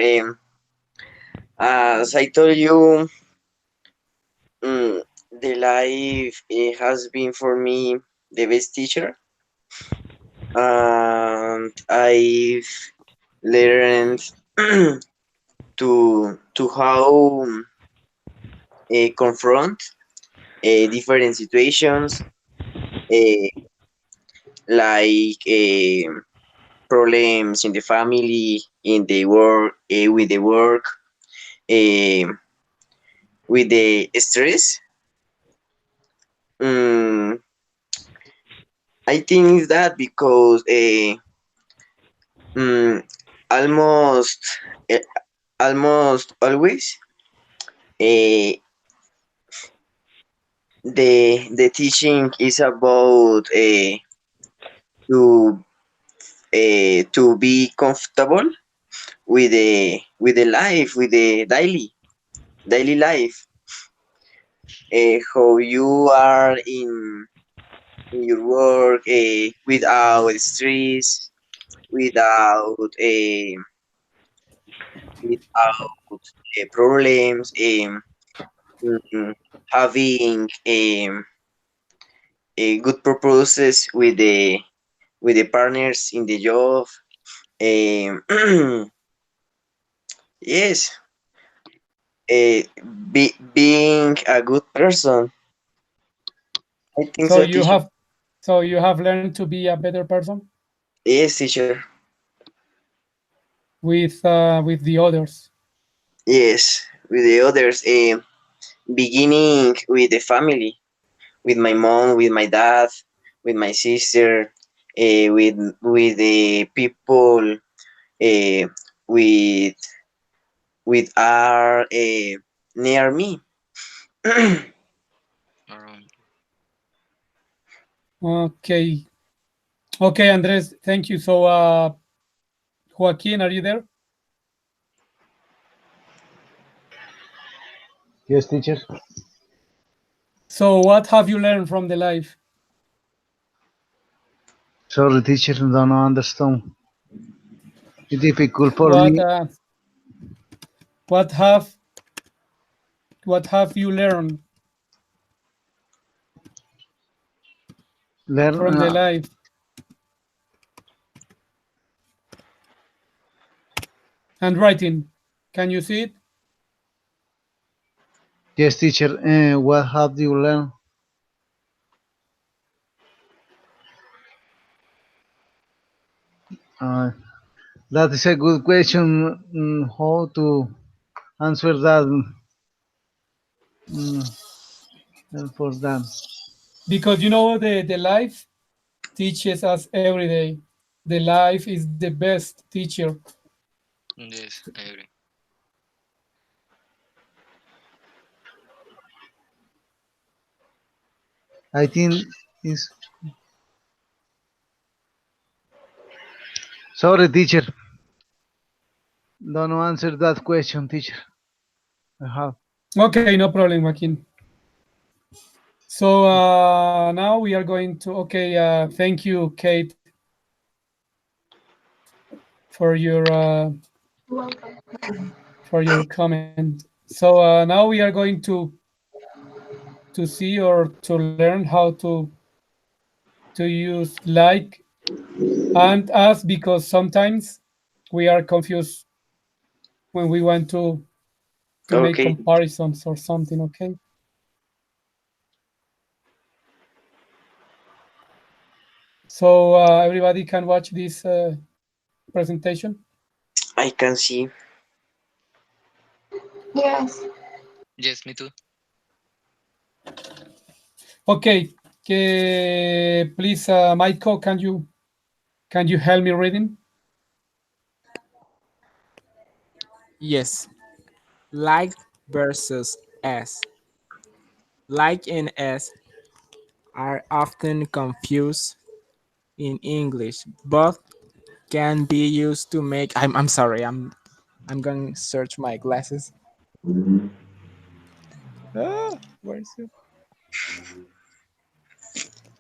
As I told you, the life has been for me the best teacher, and I've learned to how confront different situations, uh, like problems in the family, in the work, with the work, uh, with the stress. Mm, I think that because mm, almost uh, almost always uh, the teaching is about to to be comfortable with the life, with the daily life, how you are in your work, without stress, without problems, mm, having a good purposes with the partners in the job. Um, yes, uh, being a good person. I think So so, you teacher. have so you have learned to be a better person Yes, teacher. with the others. Yes, with the others. Beginning with the family, with my mom, with my dad, with my sister, with the people, uh, with are near me. Around. Okay. Okay, Andres, thank you. So Joaquin, are you there? Yes, teacher. So what have you learned from the life? Sorry, teacher, don't understand. It's difficult for What me. uh, what have what have you learned Learn. from the life? Handwriting. Can you see it? Yes, teacher. What have you learned? Uh, that is a good question. How to answer that? Mm, for that. Because you know the life teaches us every day. The life is the best teacher. Yes, I agree. I think is sorry, teacher. Don't answer that question, teacher. I have. Okay, no problem, Joaquin. So now we are going to. Okay, thank you, Kate, for your uh, for your comment. So now we are going to see or to learn how to use like and as, because sometimes we are confused when we want to make Okay. comparisons or something. Okay. So everybody can watch this presentation. I can see. Yes. Yes, me too. Okay. Please, Michael, can you help me reading? Yes. Like versus S. Like and S are often confused in English. Both can be used to make I'm sorry, I'm going to search my glasses. Where is it?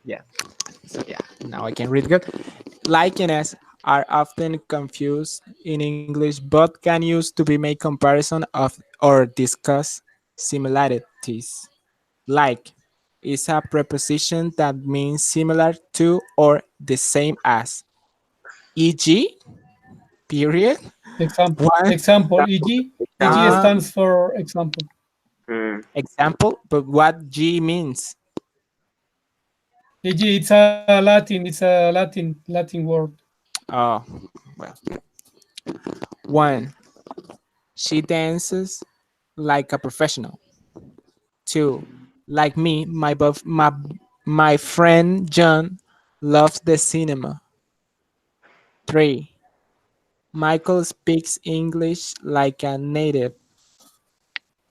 Yeah. So yeah, now I can read good. Like and as are often confused in English, but can use to be made comparison of or discuss similarities. Like is a preposition that means similar to or the same as. E.g. period. One Example, e.g. E.g. uh, stands for example. Mm. example, but what G means. E.g. it's a Latin word. Oh, well. One, she dances like a professional. Two, like me, my friend John loves the cinema. Three, Michael speaks English like a native.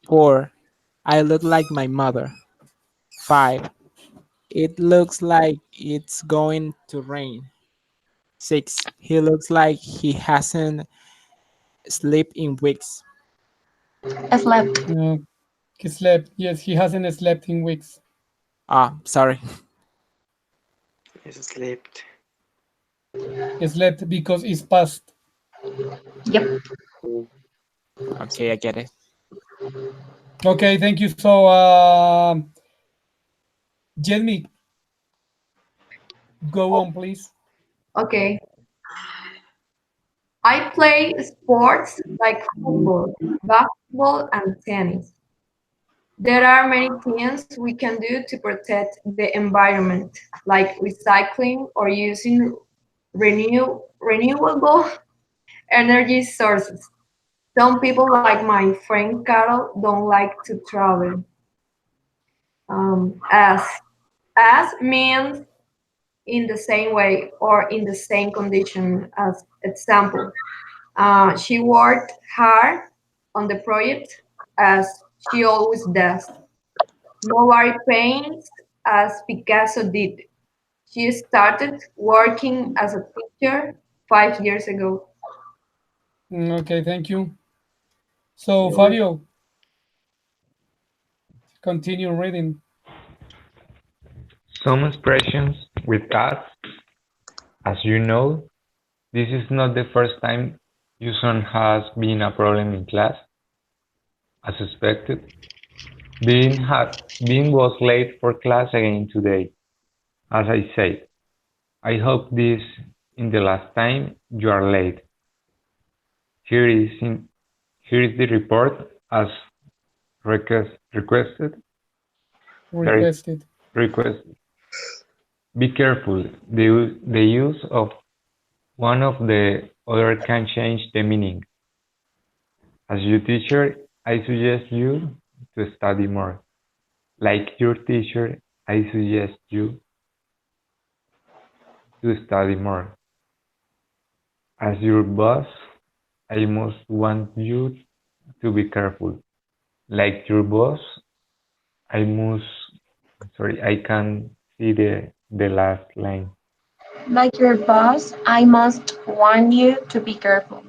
Four, I look like my mother. Five, it looks like it's going to rain. Six, he looks like he hasn't slept in weeks. Slept. He slept. Yes, he hasn't slept in weeks. Ah, sorry. Slept. Slept because it's past. Yep. Okay, I get it. Okay, thank you. So, Jamie, go on, please. Okay. I play sports like football, basketball, and tennis. There are many things we can do to protect the environment, like recycling or using renewable energy sources. Some people, like my friend Carol, don't like to travel. As means in the same way or in the same condition as example. She worked hard on the project as she always does. Nobody paints as Picasso did. She started working as a teacher 5 years ago. Okay, thank you. So, Fabio, continue reading. Some expressions with us. As you know, this is not the first time your son has been a problem in class. As expected, Bean was late for class again today. As I said, I hope this in the last time you are late. Here is the report as requested. Requested. Requested. Be careful. The use of one of the other can change the meaning. As your teacher, I suggest you to study more. Like your teacher, I suggest you to study more. As your boss, I must want you to be careful. Like your boss, I can't see the last line. Like your boss, I must warn you to be careful.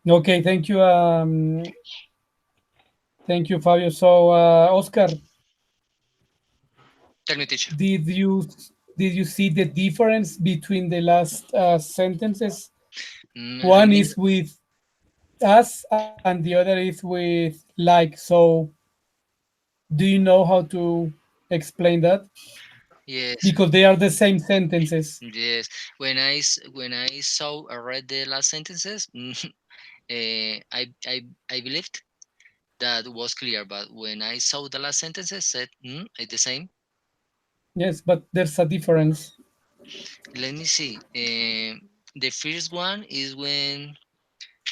Okay, thank you. Thank you, Fabio. So, Oscar, Tell me, teacher. did you see the difference between the last sentences? One Really? is with us, and the other is with like. So, do you know how to explain that? Yes. Because they are the same sentences. Yes. When I saw I read the last sentences, I believed that was clear. But when I saw the last sentences, said it's the same. Yes, but there's a difference. Let me see. The first one is when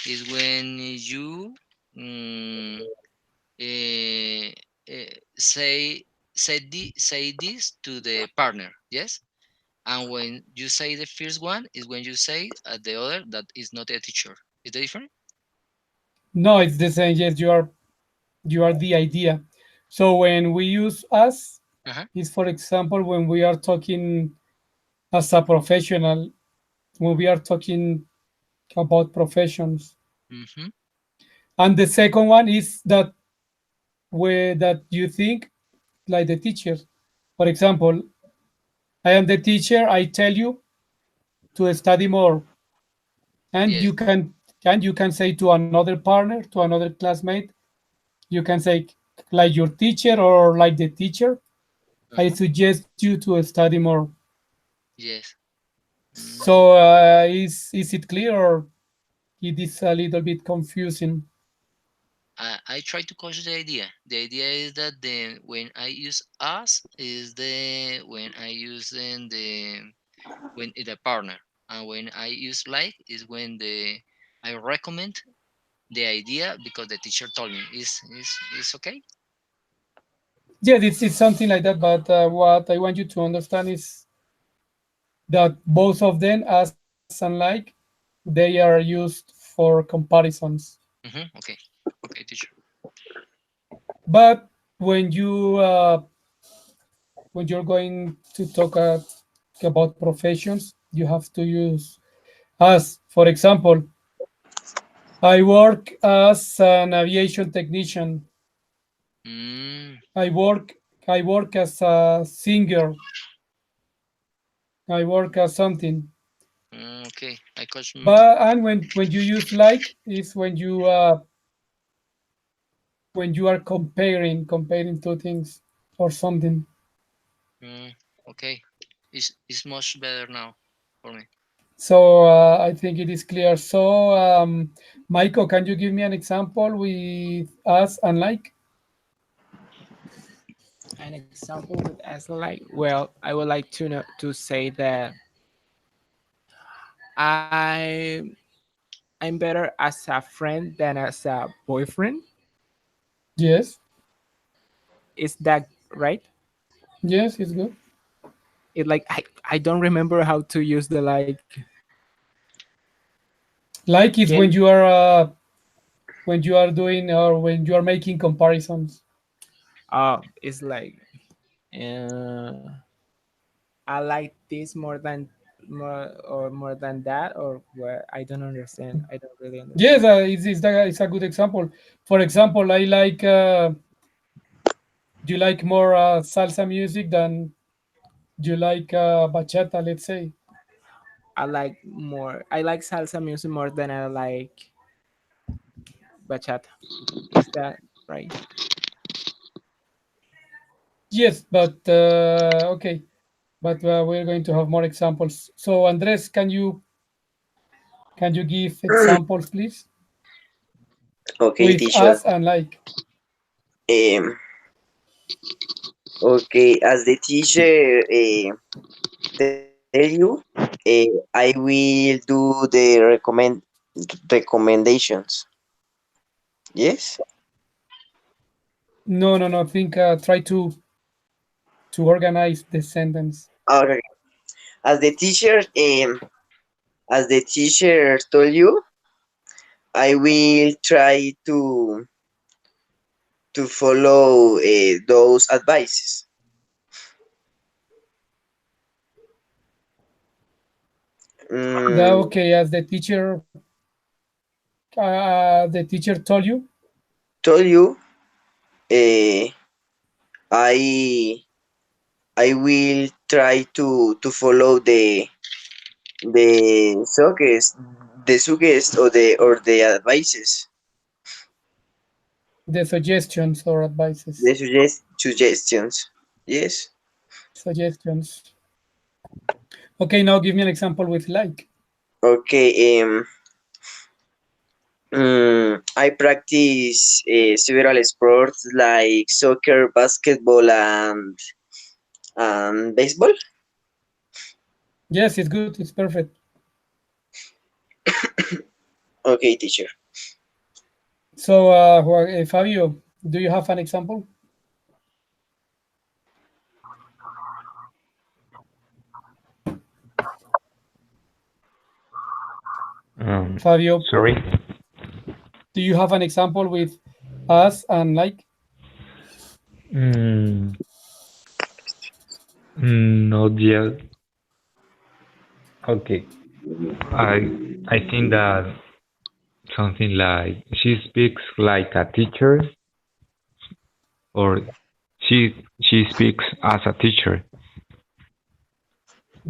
you mm, eh, say say this to the partner. Yes. And when you say the first one is when you say the other that is not a teacher. Is that different? No, it's the same. Yes, you are the idea. So when we use us, Uh-huh. is for example when we are talking as a professional, when we are talking about professions. Mm-hmm. And the second one is that where that you think like the teacher. For example, I am the teacher, I tell you to study more. And Yes. you can say to another partner, to another classmate, you can say like your teacher or like the teacher, I Uh-huh. suggest you to study more. Yes. Mm. So is it clear or it is a little bit confusing? I try to coach the idea. The idea is that the when I use us is the when I use then the partner, and when I use like is when the I recommend the idea because the teacher told me is okay. Yeah, it's something like that. But what I want you to understand is that both of them, as and like, they are used for comparisons. Okay. Okay, teacher. But when you're going to talk about professions, you have to use as. For example, I work as an aviation technician. Mm. I work I work as a singer. I work as something. Okay, I coach. But and when you use like is when you are comparing two things or something. Okay, it's much better now for me. So I think it is clear. So Michael, can you give me an example with us and like? An example with as like, well, I would like to know, to say that I I'm better as a friend than as a boyfriend. Yes, Is that right? yes, it's good. It like I don't remember how to use the like. Like is Can when you are doing or when you are making comparisons. it's like uh, I like this more than that, or what? I don't understand. I don't really Yes, understand. it's a good example. For example, I like you like more salsa music than you like bachata, let's say. I like salsa music more than I like bachata. Is that right? Yes, but okay, but we're going to have more examples. So, Andres, can you give examples, please, Okay, with teacher. us and like? Um, okay, as the teacher tell you, I will do the recommendations. Yes. No, no, no. Think try to organize the sentence. Okay. As the teacher, as the teacher told you, I will try to follow those advices. Mm, Okay, as the teacher told you. told you, uh, I I will try to follow the suggest or the advices, The suggestions or the advices. suggestions. Yes. Suggestions. Okay, now give me an example with like. Okay. I practice several sports like soccer, basketball, and baseball. Yes, it's good. It's perfect. Okay, teacher. So, Fabio, do you have an example? Fabio, Sorry. do you have an example with us and like? Mm, not yet. Okay. I think that something like she speaks like a teacher, or she speaks as a teacher.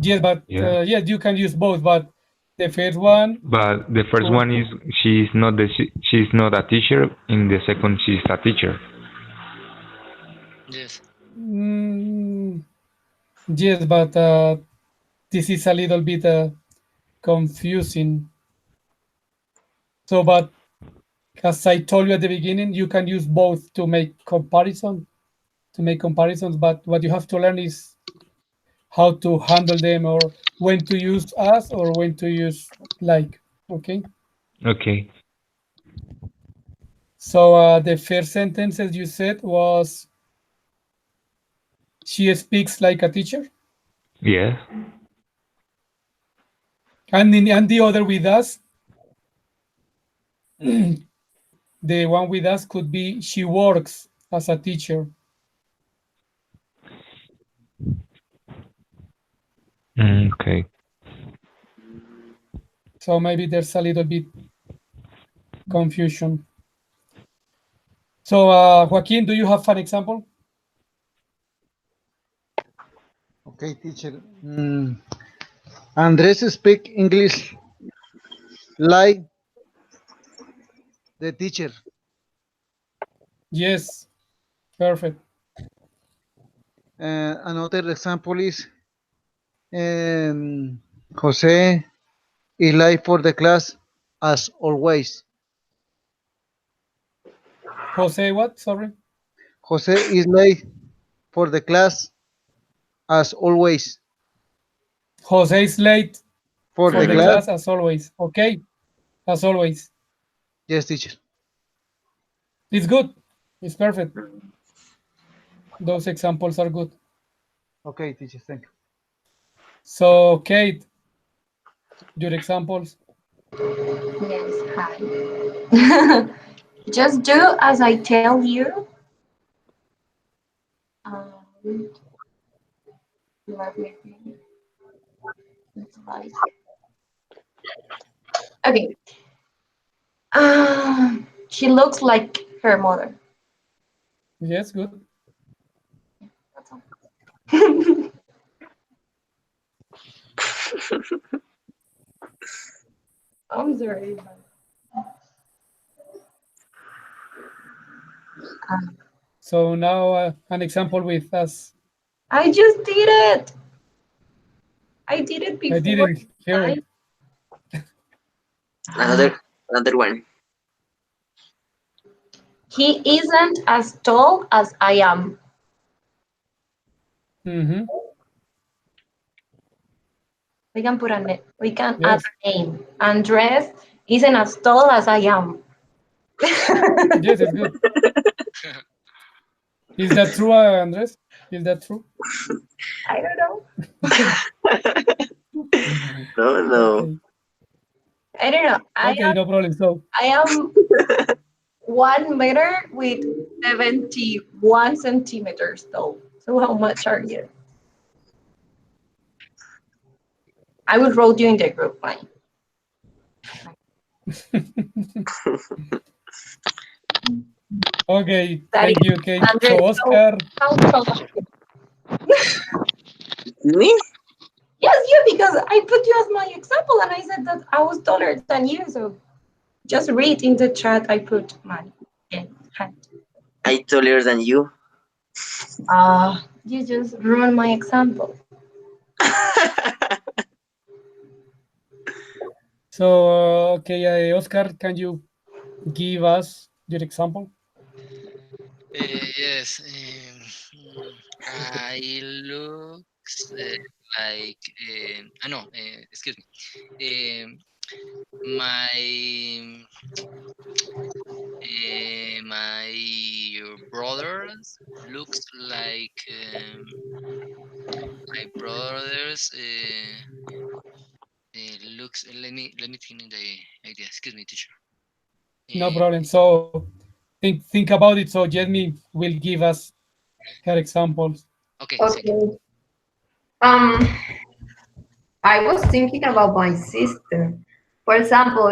Yes, but Yeah. yes, you can use both. But the first one, But the first or one is she's not a teacher. In the second, she's a teacher. Yes. mm, yes, but this is a little bit confusing. So, but as I told you at the beginning, you can use both to make comparisons. But what you have to learn is how to handle them or when to use as or when to use like. Okay. Okay. So the first sentence, as you said, was she speaks like a teacher, Yes. and the other with us, the one with us could be she works as a teacher. Okay. So maybe there's a little bit confusion. So Joaquin, do you have an example? Okay, teacher. Andres speak English like the teacher. Yes, perfect. Another example is Jose is late for the class as always. Jose, what? Sorry. Jose is late for the class as always. Jose is late For for the the Mhm. class, class as always. Okay, as always. yes, teacher. It's good. It's perfect. Those examples are good. Okay, teacher, thank you. So, Kate, your examples. Yes, hi. Just do as I tell you. Um, let me think. It's like- Okay. She looks like her mother. Yes, good. That's all. I'm sorry. So now an example with us. I just did it. I did it I before. didn't hear it. Another one. He isn't as tall as I am. Mm-hmm. We can add Yes. a name. Andres isn't as tall as I am. Yes, it's good. Is that true, Andres? Is that true? I don't know. No, no. Okay. I don't know. Okay, no problem. So, I am 1 meter with 71 centimeters tall. So how much are you? I will wrote you in the group line. okay, That thank is you, Kate. 100. So, Oscar, How tall are you? Me? Yes, you, because I put you as my example and I said that I was taller than you. So just read in the chat. I put my hand. I taller than you. You just ruined my example. so, okay, Oscar, can you give us your example? Yes. I looks like no. Excuse me. My my brothers looks like my brothers looks. Let me think in the idea. Excuse me, teacher. No Uh, problem. So, think about it. So, Jamie will give us her examples. okay. Thank you. Okay. Um, I was thinking about my sister. For example,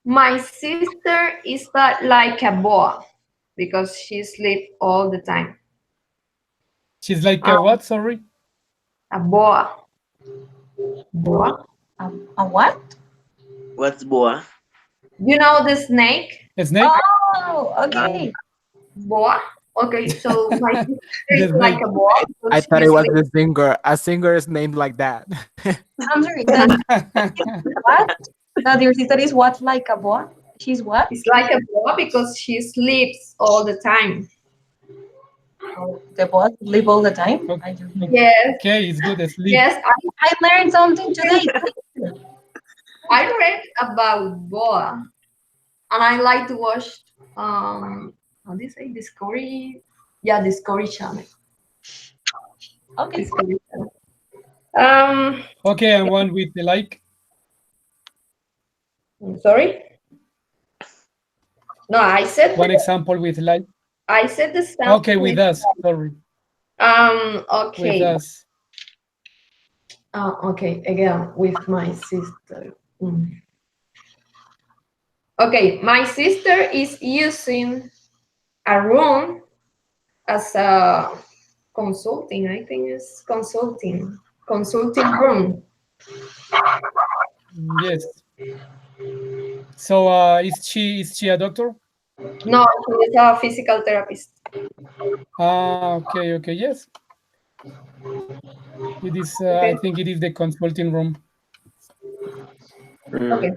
my sister is like a boa because she sleeps all the time. She's like a Um, what? Sorry. a boa. Boa. A what? What's boa? You know the snake? A snake? Oh, okay. Boa. Okay, so my sister The is like snake. a boa I because thought she it was sleeps. the singer. A singer is named like that. I'm sorry. What? That your sister is what, like a boy? She's what? It's like a boa because she sleeps all the time. Oh, the boss live all the time. Okay, Yes, okay, it's good. Sleep. yes. I learned something today. I read about boa, and I like to watch. How do you say Discovery? Yeah, Discovery Channel. Okay. Discovery Channel. Um, Okay, and one with the like. sorry. No, I said One example with like. the stuff Okay, with us. Sorry, with okay. us. Okay, again with my sister. Okay, my sister is using a room as a consulting. I think it's consulting. Consulting room. Yes. So is she a doctor? No, she's a physical therapist. Okay, okay, yes. It is. I Okay. think it is the consulting room. Okay.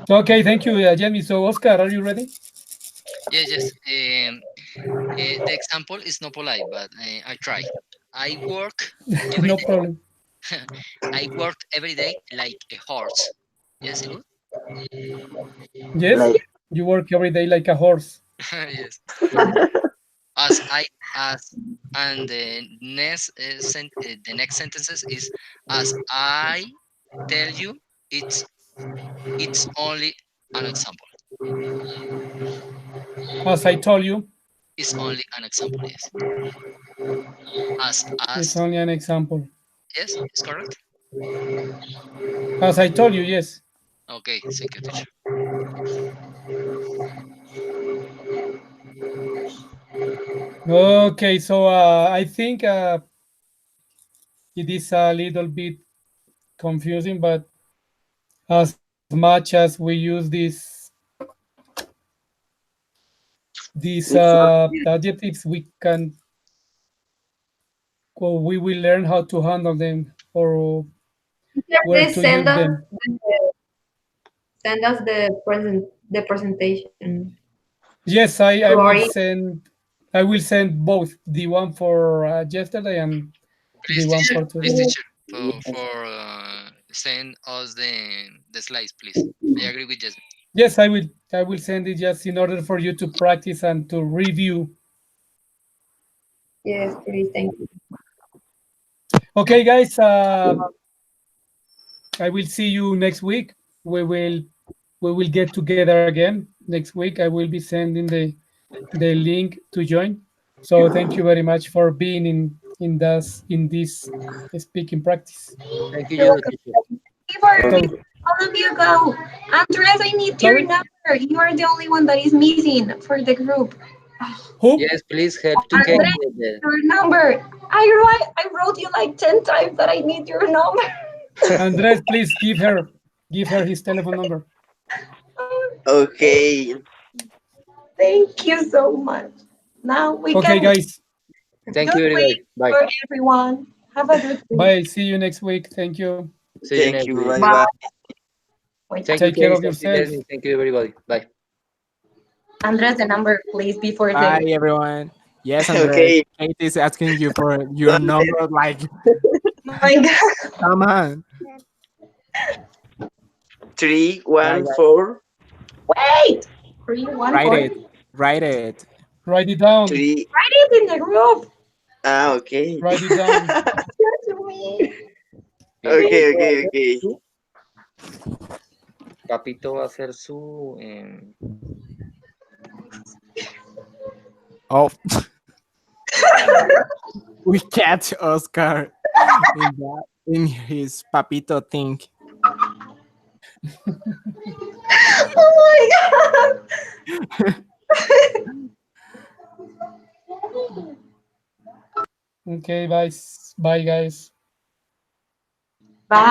Okay, thank you, Jamie. So, Oscar, are you ready? Yes, yes. The example is not polite, but I try. I work every No day. problem. I work every day like a horse. Yes, it good? Yes, Like, you work every day like a horse. Yes. As I as and the next sentences is as I tell you, it's only an example. As I told you, It's only an example. Yes. it's As only an example. yes, is correct. As I told you, yes. Okay, thank you, teacher. Okay, so I think it is a little bit confusing, but as much as we use these it's not adjectives, we can, well, we will learn how to handle them or Teacher, where please to use them. send us the presentation Yes, I to our will send both the one for yesterday and the one for Please, today. teacher, yes. for send us the slides, please. I agree with Jasmine. Yes, I will send it just in order for you to practice and to review. Yes, please. Thank you. Okay, guys, I will see you next week. We will get together again next week. I will be sending the link to join. So thank you very much for being in this speaking practice. Thank you, You're you welcome. teacher. Before So all of you go, Andres, I need your sorry, number. You are the only one that is missing for the group. who? Yes, please help to get Andres, your number. I wrote you like 10 times that I need your number. Andres, please give her his telephone number. Okay. Thank you so much. Now we Okay, can guys. Thank good you, everybody. week Bye. for everyone. Have a good week. Bye. See you next week. Thank you. See you Thank next you. week. Bye Bye. bye. Wait, Thank you, Take care Kate. of Thank you, yourself. Jasmine. Thank you, everybody. Bye. Andres, the number, please, before Bye, the. everyone. Yes, Andres. Okay. Kate is asking you for your number. Like, My God. come on. 3, Bye, 1, guys. 4, Wait! 3, 1, Write 4. it. Write it. Write it down. 3. Write it in the group. Okay. Write it down. To me. Okay, okay, okay. Papito va a hacer su. Oh, we catch Oscar in his papito thing. Oh my God. Okay, bye. Bye, guys.